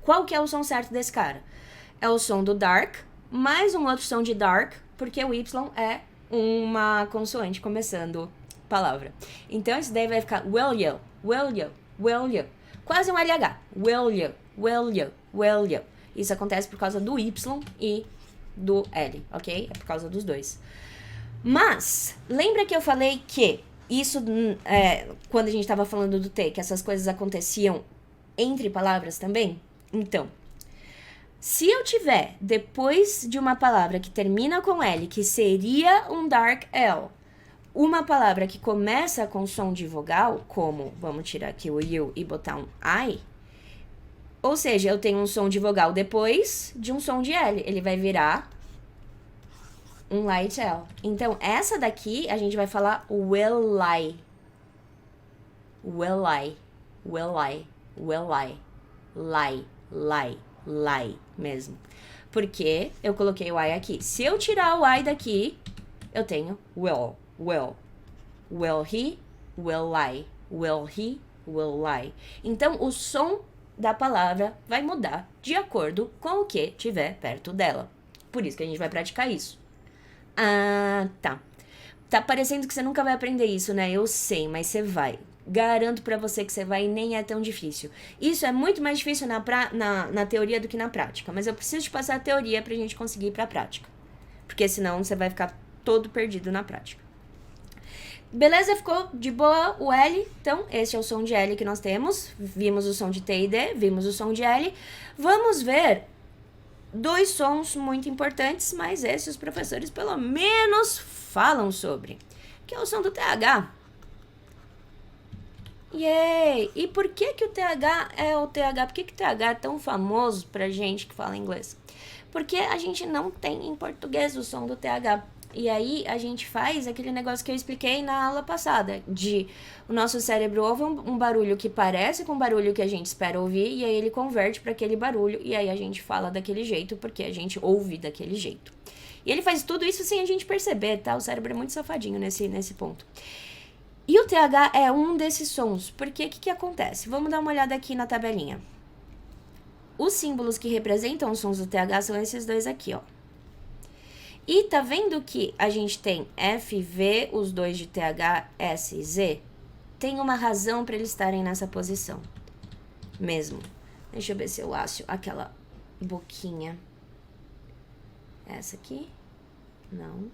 qual que é o som certo desse cara? É o som do dark, mais um outro som de dark, porque o Y é uma consoante começando palavra. Então, isso daí vai ficar will you. Quase um LH. Will you. Isso acontece por causa do Y e do L, ok? É por causa dos dois. Mas, lembra que eu falei que isso, quando a gente estava falando do T, que essas coisas aconteciam entre palavras também? Então, se eu tiver depois de uma palavra que termina com L, que seria um dark L, Uma palavra que começa com som de vogal, como, vamos tirar aqui o you e botar um I, ou seja, eu tenho um som de vogal depois de um som de L. Ele vai virar um light L. Então, essa daqui, a gente vai falar will I. Will I. Will I. Will I. Lie mesmo. Porque eu coloquei o I aqui. Se eu tirar o I daqui, eu tenho will. Will he, will lie. Will he, will lie. Então, o som da palavra vai mudar de acordo com o que tiver perto dela. Por isso que a gente vai praticar isso. Ah, tá. Tá parecendo que você nunca vai aprender isso, né? Eu sei, mas você vai. Garanto pra você que você vai e nem é tão difícil. Isso é muito mais difícil na teoria do que na prática. Mas eu preciso te passar a teoria pra gente conseguir ir pra prática. Porque senão você vai ficar todo perdido na prática. Beleza? Ficou de boa o L? Então, esse é o som de L que nós temos. Vimos o som de T e D, vimos o som de L. Vamos ver dois sons muito importantes, mas esses os professores pelo menos falam sobre. Que é o som do TH. Yay! E por que o TH é o TH? Por que o TH é tão famoso pra gente que fala inglês? Porque a gente não tem em português o som do TH. E aí a gente faz aquele negócio que eu expliquei na aula passada, de o nosso cérebro ouve um barulho que parece com o barulho que a gente espera ouvir, e aí ele converte para aquele barulho, e aí a gente fala daquele jeito, porque a gente ouve daquele jeito. E ele faz tudo isso sem a gente perceber, tá? O cérebro é muito safadinho nesse ponto. E o TH é um desses sons, porque o que acontece? Vamos dar uma olhada aqui na tabelinha. Os símbolos que representam os sons do TH são esses dois aqui, ó. E tá vendo que a gente tem F, V, os dois de TH, S e Z? Tem uma razão para eles estarem nessa posição. Mesmo. Deixa eu ver se eu acho aquela boquinha. Essa aqui? Não.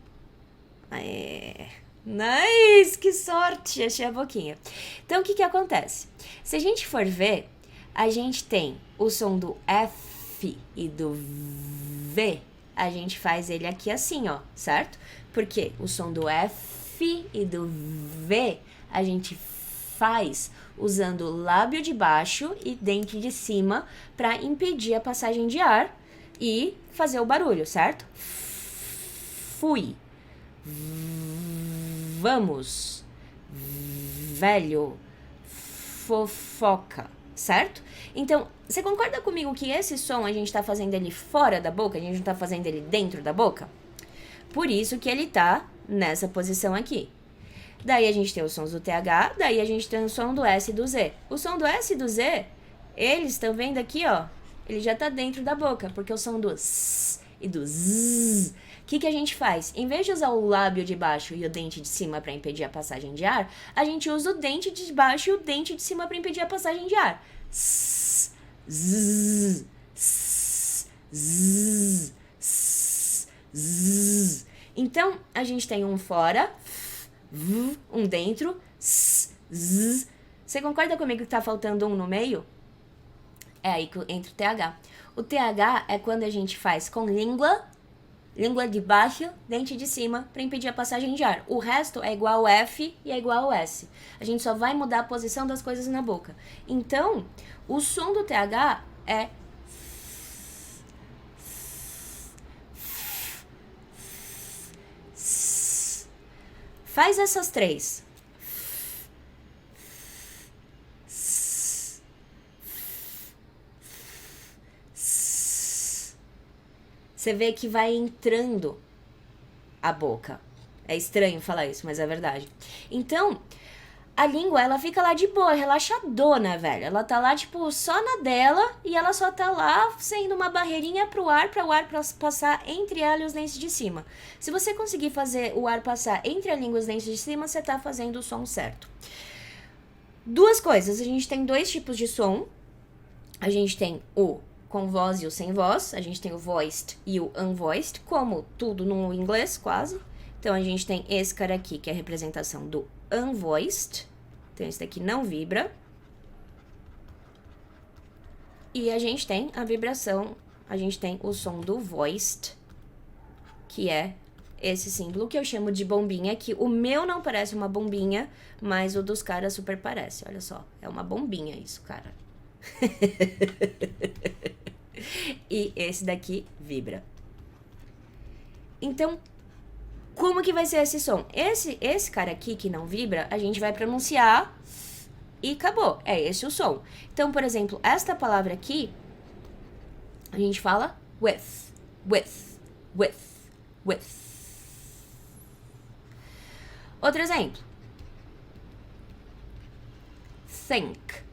Nice! Que sorte! Achei a boquinha. Então, o que acontece? Se a gente for ver, a gente tem o som do F e do V. A gente faz ele aqui assim, ó, certo? Porque o som do F e do V a gente faz usando o lábio de baixo e dente de cima para impedir a passagem de ar e fazer o barulho, certo? Fui. Vamos. Velho. Fofoca, certo? Então, você concorda comigo que esse som a gente tá fazendo ele fora da boca? A gente não tá fazendo ele dentro da boca? Por isso que ele tá nessa posição aqui. Daí a gente tem os sons do TH, daí a gente tem o som do S e do Z. O som do S e do Z, eles estão vendo aqui, ó. Ele já tá dentro da boca, porque o som do S e do Z. O que a gente faz? Em vez de usar o lábio de baixo e o dente de cima para impedir a passagem de ar, a gente usa o dente de baixo e o dente de cima para impedir a passagem de ar. S, z, s, z, s, z. Então, a gente tem um fora, um dentro, s, z. Você concorda comigo que tá faltando um no meio? É aí que entra o TH. O TH é quando a gente faz com língua de baixo, dente de cima, para impedir a passagem de ar. O resto é igual ao F e é igual ao S. A gente só vai mudar a posição das coisas na boca. Então, o som do TH é... Faz essas três. Você vê que vai entrando a boca. É estranho falar isso, mas é verdade. Então, a língua, ela fica lá de boa, relaxadona, velho. Ela tá lá, tipo, só na dela e ela só tá lá sendo uma barreirinha pro ar, para o ar passar entre ela e os dentes de cima. Se você conseguir fazer o ar passar entre a língua e os dentes de cima, você tá fazendo o som certo. Duas coisas, a gente tem dois tipos de som. A gente tem o com voz e o sem voz. A gente tem o voiced e o unvoiced, como tudo no inglês, quase. Então, a gente tem esse cara aqui, que é a representação do unvoiced. Então, esse daqui não vibra. E a gente tem a vibração, a gente tem o som do voiced, que é esse símbolo que eu chamo de bombinha, que o meu não parece uma bombinha, mas o dos caras super parece. Olha só, é uma bombinha isso, cara. E esse daqui vibra. Então, como que vai ser esse som? Esse cara aqui que não vibra, a gente vai pronunciar e acabou. É esse o som. Então, por exemplo, esta palavra aqui, a gente fala with. Outro exemplo. Think.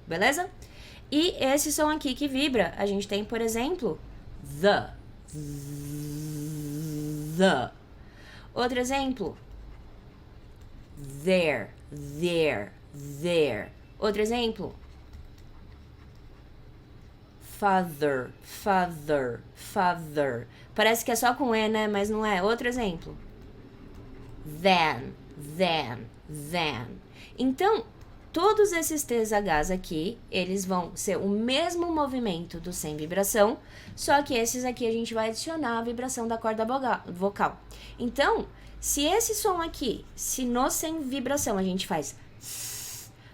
Beleza? E esse som aqui que vibra, a gente tem, por exemplo, the. Outro exemplo, there. Outro exemplo, father. Parece que é só com E, né? Mas não é. Outro exemplo, than. Então, todos esses THs aqui, eles vão ser o mesmo movimento do sem vibração, só que esses aqui a gente vai adicionar a vibração da corda vocal. Então, se esse som aqui, se no sem vibração a gente faz,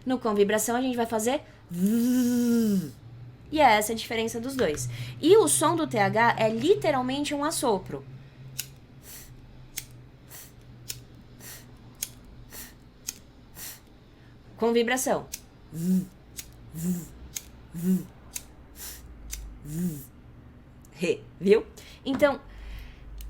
no com vibração a gente vai fazer e é essa a diferença dos dois. E o som do TH é literalmente um assopro. Com vibração. Viu? Então,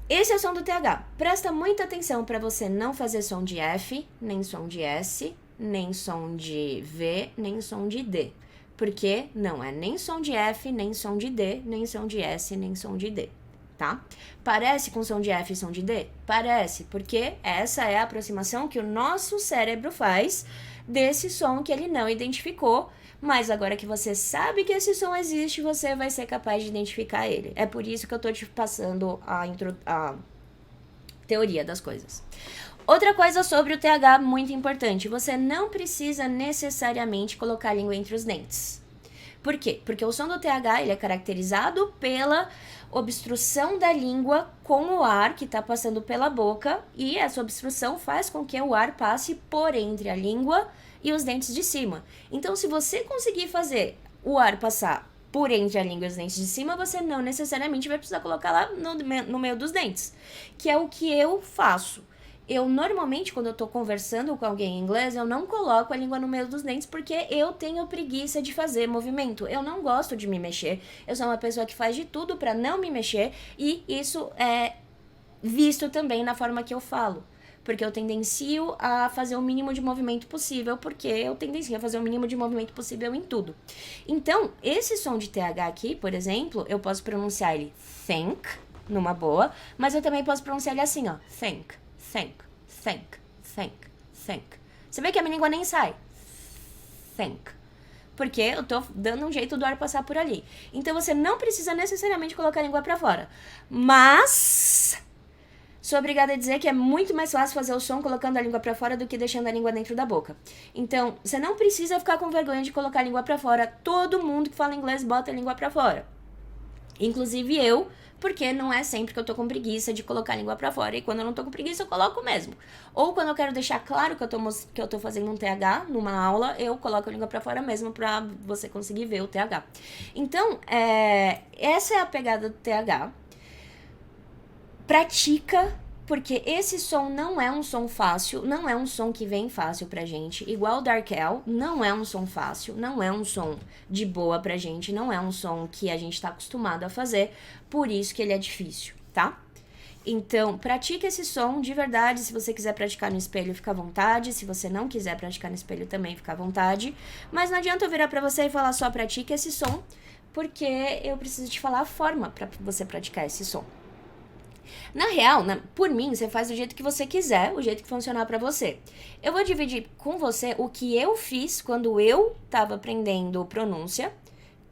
esse é o som do TH. Presta muita atenção para você não fazer som de F, nem som de S, nem som de V, nem som de D. Porque não é nem som de F, nem som de D, nem som de S, nem som de D. Tá? Parece com som de F e som de D? Parece, porque essa é a aproximação que o nosso cérebro faz desse som que ele não identificou, mas agora que você sabe que esse som existe, você vai ser capaz de identificar ele. É por isso que eu tô te passando a teoria das coisas. Outra coisa sobre o TH muito importante, você não precisa necessariamente colocar a língua entre os dentes. Por quê? Porque o som do TH ele é caracterizado pela obstrução da língua com o ar que está passando pela boca, e essa obstrução faz com que o ar passe por entre a língua e os dentes de cima. Então, se você conseguir fazer o ar passar por entre a língua e os dentes de cima, você não necessariamente vai precisar colocar lá no meio dos dentes, que é o que eu faço. Eu, normalmente, quando eu tô conversando com alguém em inglês, eu não coloco a língua no meio dos dentes porque eu tenho preguiça de fazer movimento. Eu não gosto de me mexer. Eu sou uma pessoa que faz de tudo pra não me mexer e isso é visto também na forma que eu falo. Porque eu tendencio a fazer o mínimo de movimento possível, porque eu tendencio a fazer o mínimo de movimento possível em tudo. Então, esse som de TH aqui, por exemplo, eu posso pronunciar ele think, numa boa, mas eu também posso pronunciar ele assim, ó, think. Você vê que a minha língua nem sai. Think. Porque eu tô dando um jeito do ar passar por ali. Então, você não precisa necessariamente colocar a língua pra fora. Mas sou obrigada a dizer que é muito mais fácil fazer o som colocando a língua pra fora do que deixando a língua dentro da boca. Então, você não precisa ficar com vergonha de colocar a língua pra fora. Todo mundo que fala inglês bota a língua pra fora. Inclusive eu, porque não é sempre que eu tô com preguiça de colocar a língua pra fora. E quando eu não tô com preguiça, eu coloco mesmo. Ou quando eu quero deixar claro que eu tô fazendo um TH numa aula, eu coloco a língua pra fora mesmo pra você conseguir ver o TH. Então, essa é a pegada do TH. Pratica, porque esse som não é um som fácil, não é um som que vem fácil pra gente. Igual o Darkel, não é um som fácil, não é um som de boa pra gente, não é um som que a gente tá acostumado a fazer, por isso que ele é difícil, tá? Então, pratique esse som de verdade. Se você quiser praticar no espelho, fica à vontade. Se você não quiser praticar no espelho, também fica à vontade. Mas não adianta eu virar pra você e falar só pratique esse som, porque eu preciso te falar a forma pra você praticar esse som. Na real, por mim, você faz do jeito que você quiser, o jeito que funcionar pra você. Eu vou dividir com você o que eu fiz quando eu tava aprendendo pronúncia.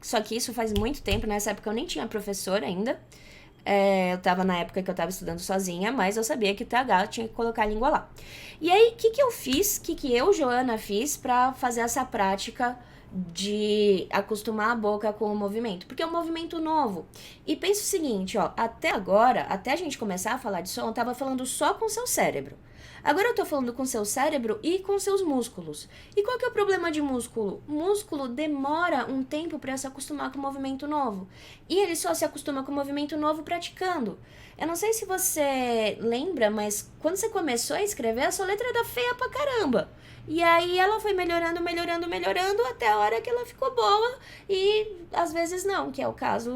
Só que isso faz muito tempo, nessa época eu nem tinha professor ainda. Eu tava na época que eu tava estudando sozinha, mas eu sabia que o TH tinha que colocar a língua lá. E aí, o que eu fiz, o que eu, Joana, fiz pra fazer essa prática de acostumar a boca com o movimento, porque é um movimento novo. E pensa o seguinte, ó, até agora, até a gente começar a falar de som, eu tava falando só com o seu cérebro. Agora eu tô falando com o seu cérebro e com seus músculos. E qual que é o problema de músculo? Músculo demora um tempo para se acostumar com o movimento novo. E ele só se acostuma com o movimento novo praticando. Eu não sei se você lembra, mas quando você começou a escrever, a sua letra era feia pra caramba. E aí ela foi melhorando até a hora que ela ficou boa e às vezes não, que é o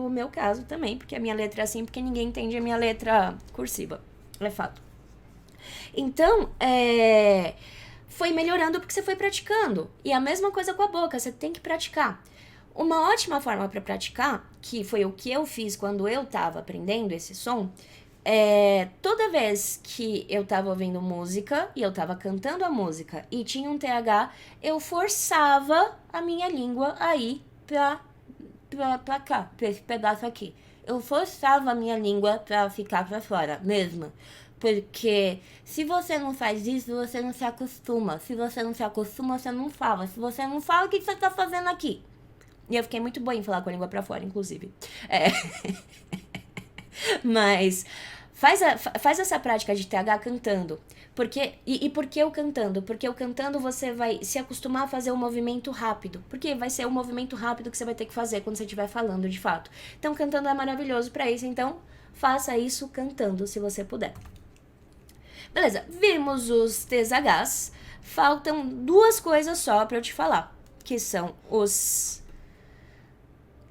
meu caso também, porque a minha letra é assim, porque ninguém entende a minha letra cursiva, é fato. Então, foi melhorando porque você foi praticando. E a mesma coisa com a boca, você tem que praticar. Uma ótima forma para praticar, que foi o que eu fiz quando eu tava aprendendo esse som, toda vez que eu tava ouvindo música e eu tava cantando a música e tinha um TH, eu forçava a minha língua a ir pra cá, pra esse pedaço aqui. Eu forçava a minha língua pra ficar pra fora, mesmo. Porque se você não faz isso, você não se acostuma. Se você não se acostuma, você não fala. Se você não fala, o que você tá fazendo aqui? E eu fiquei muito boa em falar com a língua pra fora, inclusive. Mas faz essa prática de TH cantando. E por que eu cantando? Porque eu cantando você vai se acostumar a fazer um movimento rápido. Porque vai ser um movimento rápido que você vai ter que fazer quando você estiver falando de fato. Então cantando é maravilhoso pra isso. Então faça isso cantando se você puder. Beleza, vimos os THs. Faltam duas coisas só pra eu te falar. Que são os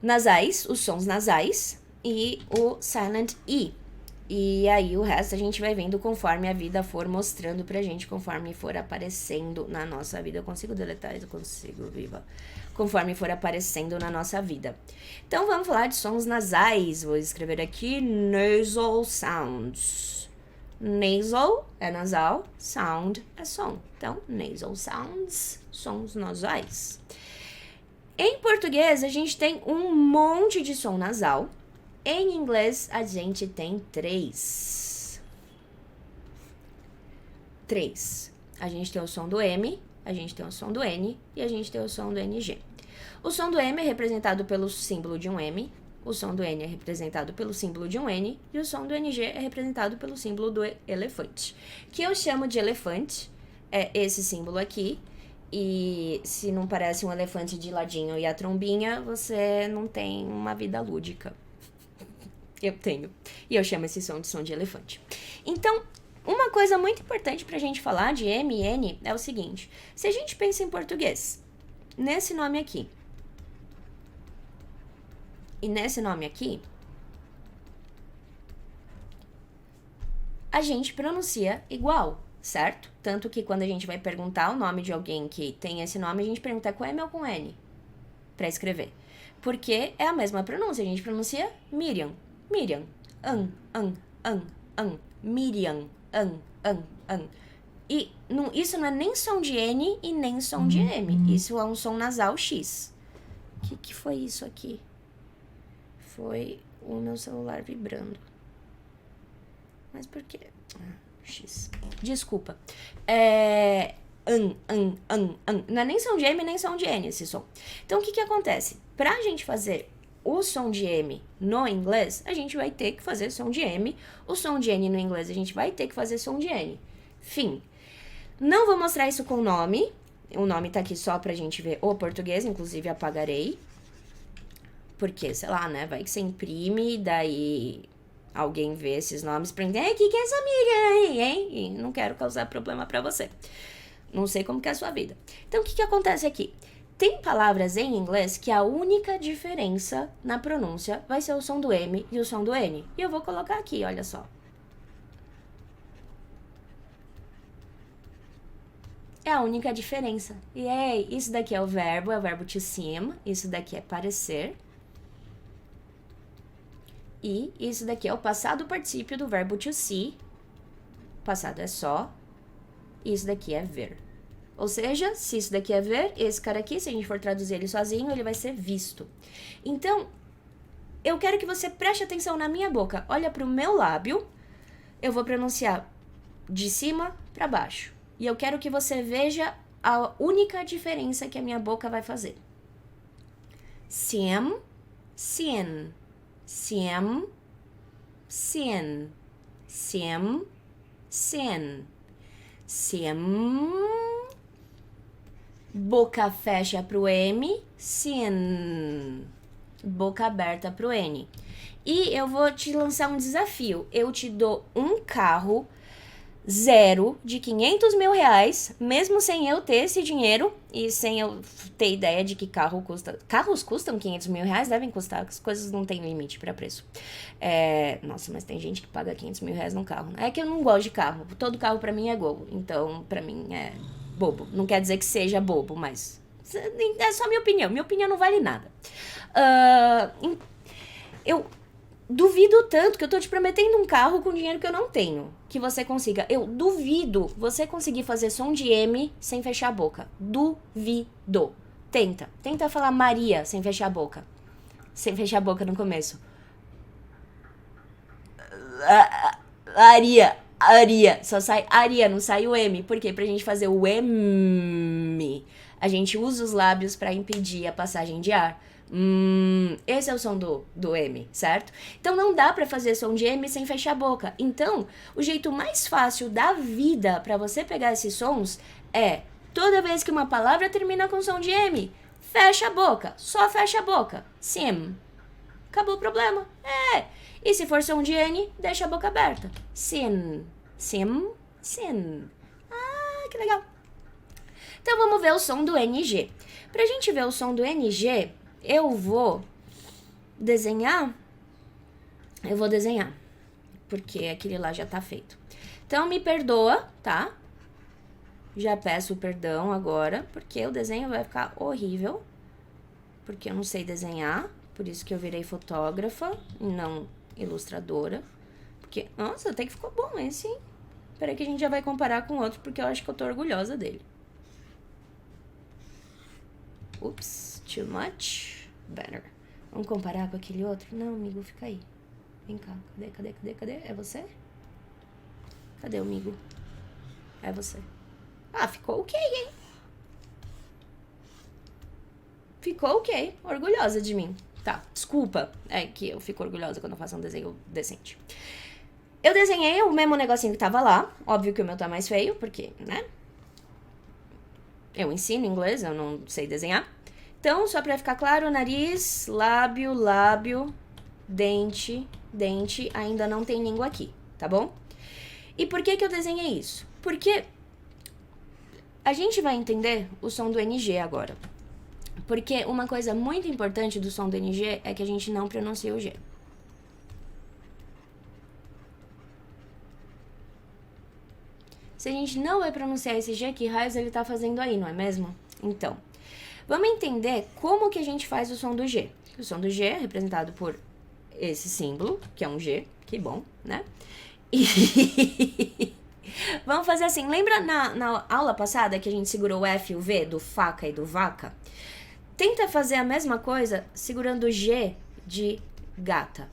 nasais, os sons nasais e o silent E. E aí o resto a gente vai vendo conforme a vida for mostrando pra gente, conforme for aparecendo na nossa vida. Eu consigo deletar isso? Eu consigo, viva. Conforme for aparecendo na nossa vida. Então vamos falar de sons nasais. Vou escrever aqui nasal sounds. Nasal é nasal, sound é som. Então, nasal sounds, sons nasais. Em português, a gente tem um monte de som nasal. Em inglês, a gente tem 3. A gente tem o som do M, a gente tem o som do N e a gente tem o som do NG. O som do M é representado pelo símbolo de um M, o som do N é representado pelo símbolo de um N e o som do NG é representado pelo símbolo do elefante. Que eu chamo de elefante, é esse símbolo aqui. E se não parece um elefante de ladinho e a trombinha, você não tem uma vida lúdica. Eu tenho. E eu chamo esse som de elefante. Então, uma coisa muito importante pra gente falar de M e N é o seguinte. Se a gente pensa em português, nesse nome aqui e nesse nome aqui, a gente pronuncia igual, certo? Tanto que quando a gente vai perguntar o nome de alguém que tem esse nome, a gente pergunta com M ou com N pra escrever. Porque é a mesma pronúncia, a gente pronuncia Miriam. Miriam, Miriam, E isso não é nem som de N e nem som de M. Isso é um som nasal X. O que foi isso aqui? Foi o meu celular vibrando. Mas por quê? X. Desculpa. Não é nem som de M nem som de N esse som. Então, o que acontece? Pra gente fazer o som de M no inglês, a gente vai ter que fazer som de M. O som de N no inglês, a gente vai ter que fazer som de N. Fim. Não vou mostrar isso com o nome. O nome tá aqui só pra gente ver o português, inclusive apagarei. Porque, sei lá, né? Vai que você imprime, daí alguém vê esses nomes pra entender, o que é essa Miriam aí, hein? E não quero causar problema pra você. Não sei como que é a sua vida. Então, o que acontece aqui? Tem palavras em inglês que a única diferença na pronúncia vai ser o som do M e o som do N. E eu vou colocar aqui, olha só. É a única diferença. E isso daqui é o verbo to seem. Isso daqui é parecer. E isso daqui é o passado particípio do verbo to see. Passado é só. Isso daqui é ver. Ou seja, se isso daqui é ver, esse cara aqui, se a gente for traduzir ele sozinho, ele vai ser visto. Então, eu quero que você preste atenção na minha boca. Olha pro meu lábio. Eu vou pronunciar de cima para baixo. E eu quero que você veja a única diferença que a minha boca vai fazer. Siem, sien. Siem, sien. Siem, sien. Siem. Boca fecha pro M, sien. Boca aberta pro N. E eu vou te lançar um desafio. Eu te dou um carro zero de 500 mil reais, mesmo sem eu ter esse dinheiro e sem eu ter ideia de que carro custa. Carros custam 500 mil reais? Devem custar, as coisas não têm limite pra preço. Nossa, mas tem gente que paga 500 mil reais num carro. É que eu não gosto de carro. Todo carro pra mim é Gol. Então, pra mim é bobo. Não quer dizer que seja bobo, mas é só minha opinião. Minha opinião não vale nada. Eu duvido tanto que eu tô te prometendo um carro com dinheiro que eu não tenho. Que você consiga. Eu duvido você conseguir fazer som de M sem fechar a boca. Duvido. Tenta. Tenta falar Maria sem fechar a boca. Sem fechar a boca no começo. Aria. Só sai Aria, não sai o M. Por quê? Pra gente fazer o M. A gente usa os lábios pra impedir a passagem de ar. Esse é o som do M, certo? Então não dá pra fazer som de M sem fechar a boca. Então, o jeito mais fácil da vida pra você pegar esses sons é toda vez que uma palavra termina com som de M, fecha a boca, só fecha a boca. Sim. Acabou o problema. E se for som de N, deixa a boca aberta. Sin. Sim. Sin. Ah, que legal. Então vamos ver o som do NG. Pra gente ver o som do NG, eu vou desenhar, porque aquele lá já tá feito. Então, me perdoa, tá? Já peço perdão agora, porque o desenho vai ficar horrível, porque eu não sei desenhar, por isso que eu virei fotógrafa e não ilustradora. Porque, nossa, até que ficou bom esse, hein? Peraí que a gente já vai comparar com outro, porque eu acho que eu tô orgulhosa dele. Ups, too much. Better. Vamos comparar com aquele outro? Não, amigo, fica aí. Vem cá. Cadê? É você? Cadê o amigo? É você. Ah, ficou ok, hein? Ficou ok. Orgulhosa de mim. Tá, desculpa. É que eu fico orgulhosa quando eu faço um desenho decente. Eu desenhei o mesmo negocinho que tava lá. Óbvio que o meu tá mais feio, porque, né? Eu ensino inglês, eu não sei desenhar. Então, só pra ficar claro, nariz, lábio, dente, ainda não tem língua aqui, tá bom? E por que eu desenhei isso? Porque a gente vai entender o som do NG agora. Porque uma coisa muito importante do som do NG é que a gente não pronuncia o G. Se a gente não vai pronunciar esse G, que raios ele tá fazendo aí, não é mesmo? Então, vamos entender como que a gente faz o som do G. O som do G é representado por esse símbolo, que é um G, que bom, né? E vamos fazer assim, lembra na aula passada que a gente segurou o F e o V do faca e do vaca? Tenta fazer a mesma coisa segurando o G de gata.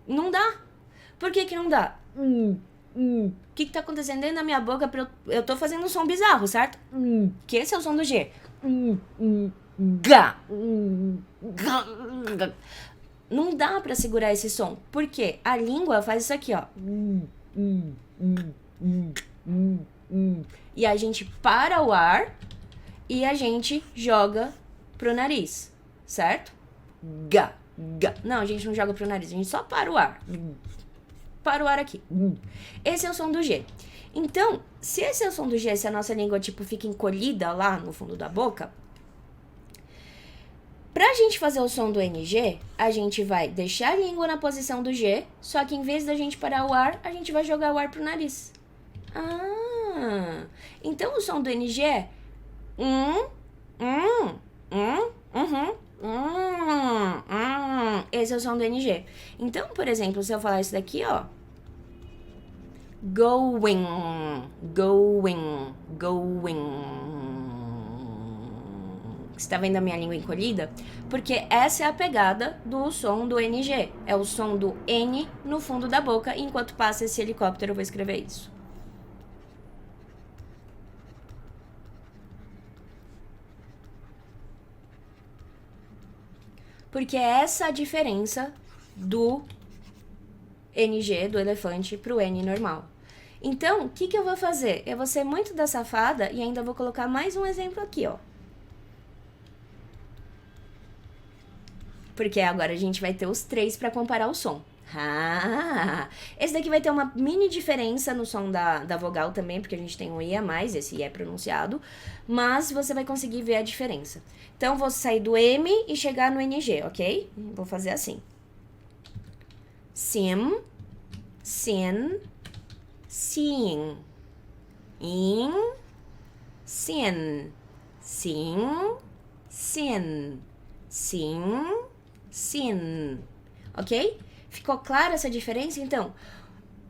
Não dá. Por que não dá? O que tá acontecendo dentro da minha boca? Eu tô fazendo um som bizarro, certo? Que esse é o som do G. Gá. Não dá pra segurar esse som. Por quê? A língua faz isso aqui, ó. E a gente para o ar e a gente joga pro nariz, certo? Gá. Não, a gente não joga pro nariz, a gente só para o ar. Para o ar aqui. Esse é o som do G. Então, se esse é o som do G, se a nossa língua, tipo, fica encolhida lá no fundo da boca, pra gente fazer o som do NG, a gente vai deixar a língua na posição do G, só que em vez da gente parar o ar, a gente vai jogar o ar pro nariz. Então o som do NG é esse é o som do NG. Então, por exemplo, se eu falar isso daqui, ó, going. Você tá vendo a minha língua encolhida? Porque essa é a pegada do som do NG. É o som do N no fundo da boca. Enquanto passa esse helicóptero, eu vou escrever isso. porque é essa a diferença do NG, do elefante, pro N normal. Então, o que eu vou fazer? Eu vou ser muito da safada e ainda vou colocar mais um exemplo aqui, ó. Porque agora a gente vai ter os 3 para comparar o som. Esse daqui vai ter uma mini diferença no som da vogal também, porque a gente tem um I a mais, esse I é pronunciado, mas você vai conseguir ver a diferença. Então, vou sair do M e chegar no NG, ok? Vou fazer assim. Sim, sin, seeing, in, sin, sim, sin, sim, sin, ok? Ficou clara essa diferença? Então,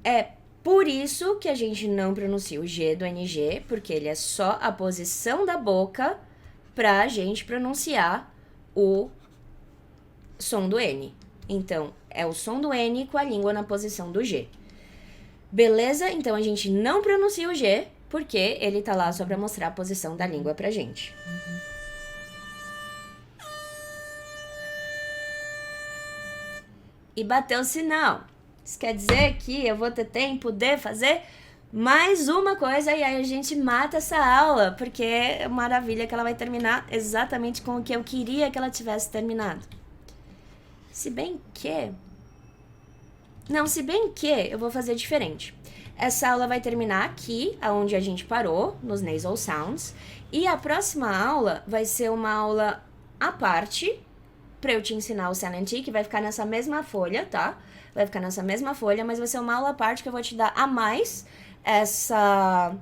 é por isso que a gente não pronuncia o G do NG, porque ele é só a posição da boca pra gente pronunciar o som do N. Então, é o som do N com a língua na posição do G. Beleza? Então, a gente não pronuncia o G, porque ele tá lá só pra mostrar a posição da língua pra gente. E bateu o sinal. Isso quer dizer que eu vou ter tempo de fazer mais uma coisa e aí a gente mata essa aula, porque é maravilha que ela vai terminar exatamente com o que eu queria que ela tivesse terminado. Se bem que eu vou fazer diferente. Essa aula vai terminar aqui, onde a gente parou, nos nasal sounds, e a próxima aula vai ser uma aula à parte, pra eu te ensinar o silent T, que vai ficar nessa mesma folha, tá? Vai ficar nessa mesma folha, mas vai ser uma aula à parte que eu vou te dar a mais essa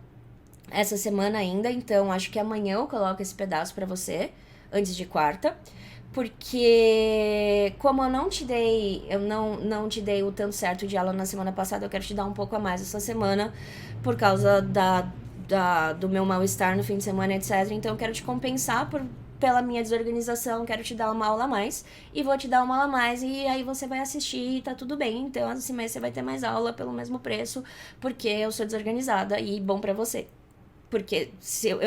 semana ainda. Então, acho que amanhã eu coloco esse pedaço pra você, antes de quarta. Porque, como eu não te dei o tanto certo de aula na semana passada, eu quero te dar um pouco a mais essa semana, por causa do meu mal-estar no fim de semana, etc. Então, eu quero te compensar pela minha desorganização, quero te dar uma aula a mais, e vou te dar uma aula a mais, e aí você vai assistir e tá tudo bem. Então, esse mês você vai ter mais aula pelo mesmo preço, porque eu sou desorganizada e bom pra você. Porque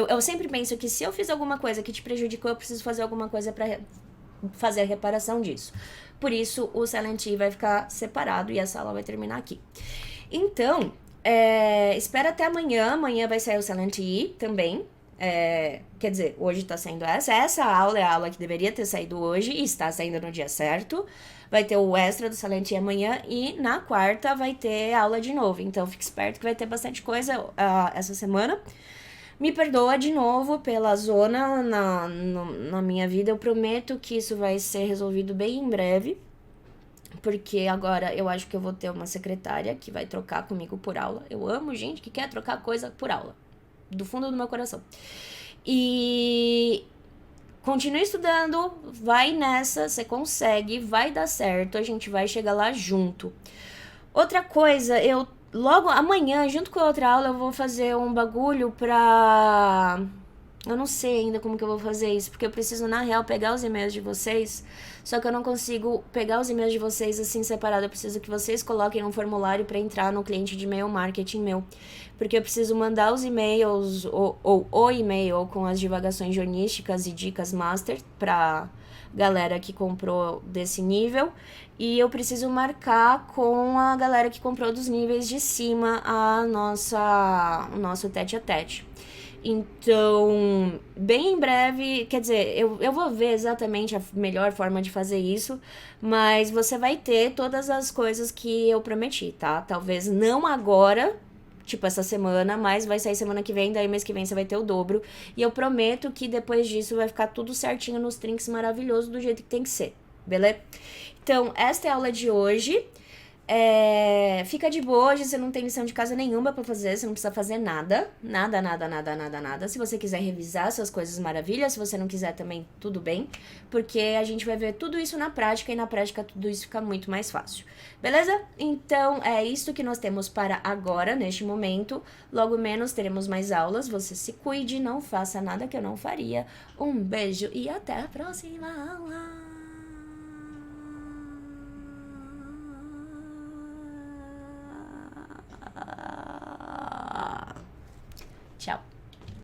eu sempre penso que se eu fiz alguma coisa que te prejudicou, eu preciso fazer alguma coisa pra fazer a reparação disso. Por isso, o Silent T vai ficar separado e essa aula vai terminar aqui. Então, espera até amanhã. Amanhã vai sair o Silent T também. Quer dizer, hoje tá saindo essa. Essa aula é a aula que deveria ter saído hoje e está saindo no dia certo. Vai ter o extra do Silent T amanhã e na quarta vai ter aula de novo. Então, fique esperto que vai ter bastante coisa essa semana. Me perdoa de novo pela zona na minha vida. Eu prometo que isso vai ser resolvido bem em breve. Porque agora eu acho que eu vou ter uma secretária que vai trocar comigo por aula. Eu amo gente que quer trocar coisa por aula. Do fundo do meu coração. E continue estudando. Vai nessa, você consegue. Vai dar certo. A gente vai chegar lá junto. Outra coisa, logo amanhã, junto com a outra aula, eu vou fazer um bagulho pra... Eu não sei ainda como que eu vou fazer isso, porque eu preciso, na real, pegar os e-mails de vocês, só que eu não consigo pegar os e-mails de vocês assim separado. Eu preciso que vocês coloquem um formulário pra entrar no cliente de e-mail marketing meu, porque eu preciso mandar os e-mails, ou o e-mail com as divagações jornísticas e dicas master pra galera que comprou desse nível, e eu preciso marcar com a galera que comprou dos níveis de cima o nosso tete a tete. Então, bem em breve, quer dizer, eu vou ver exatamente a melhor forma de fazer isso, mas você vai ter todas as coisas que eu prometi, tá? Talvez não agora, tipo essa semana, mas vai sair semana que vem, daí mês que vem você vai ter o dobro. E eu prometo que depois disso vai ficar tudo certinho nos trinks maravilhoso do jeito que tem que ser, beleza? Então, esta é a aula de hoje. Fica de boa, hoje você não tem lição de casa nenhuma pra fazer, você não precisa fazer nada. Nada, nada, nada, nada, nada. Se você quiser revisar suas coisas maravilhas, se você não quiser também, tudo bem. Porque a gente vai ver tudo isso na prática, e na prática tudo isso fica muito mais fácil. Beleza? Então, é isso que nós temos para agora, neste momento. Logo menos teremos mais aulas. Você se cuide, não faça nada que eu não faria. Um beijo e até a próxima aula!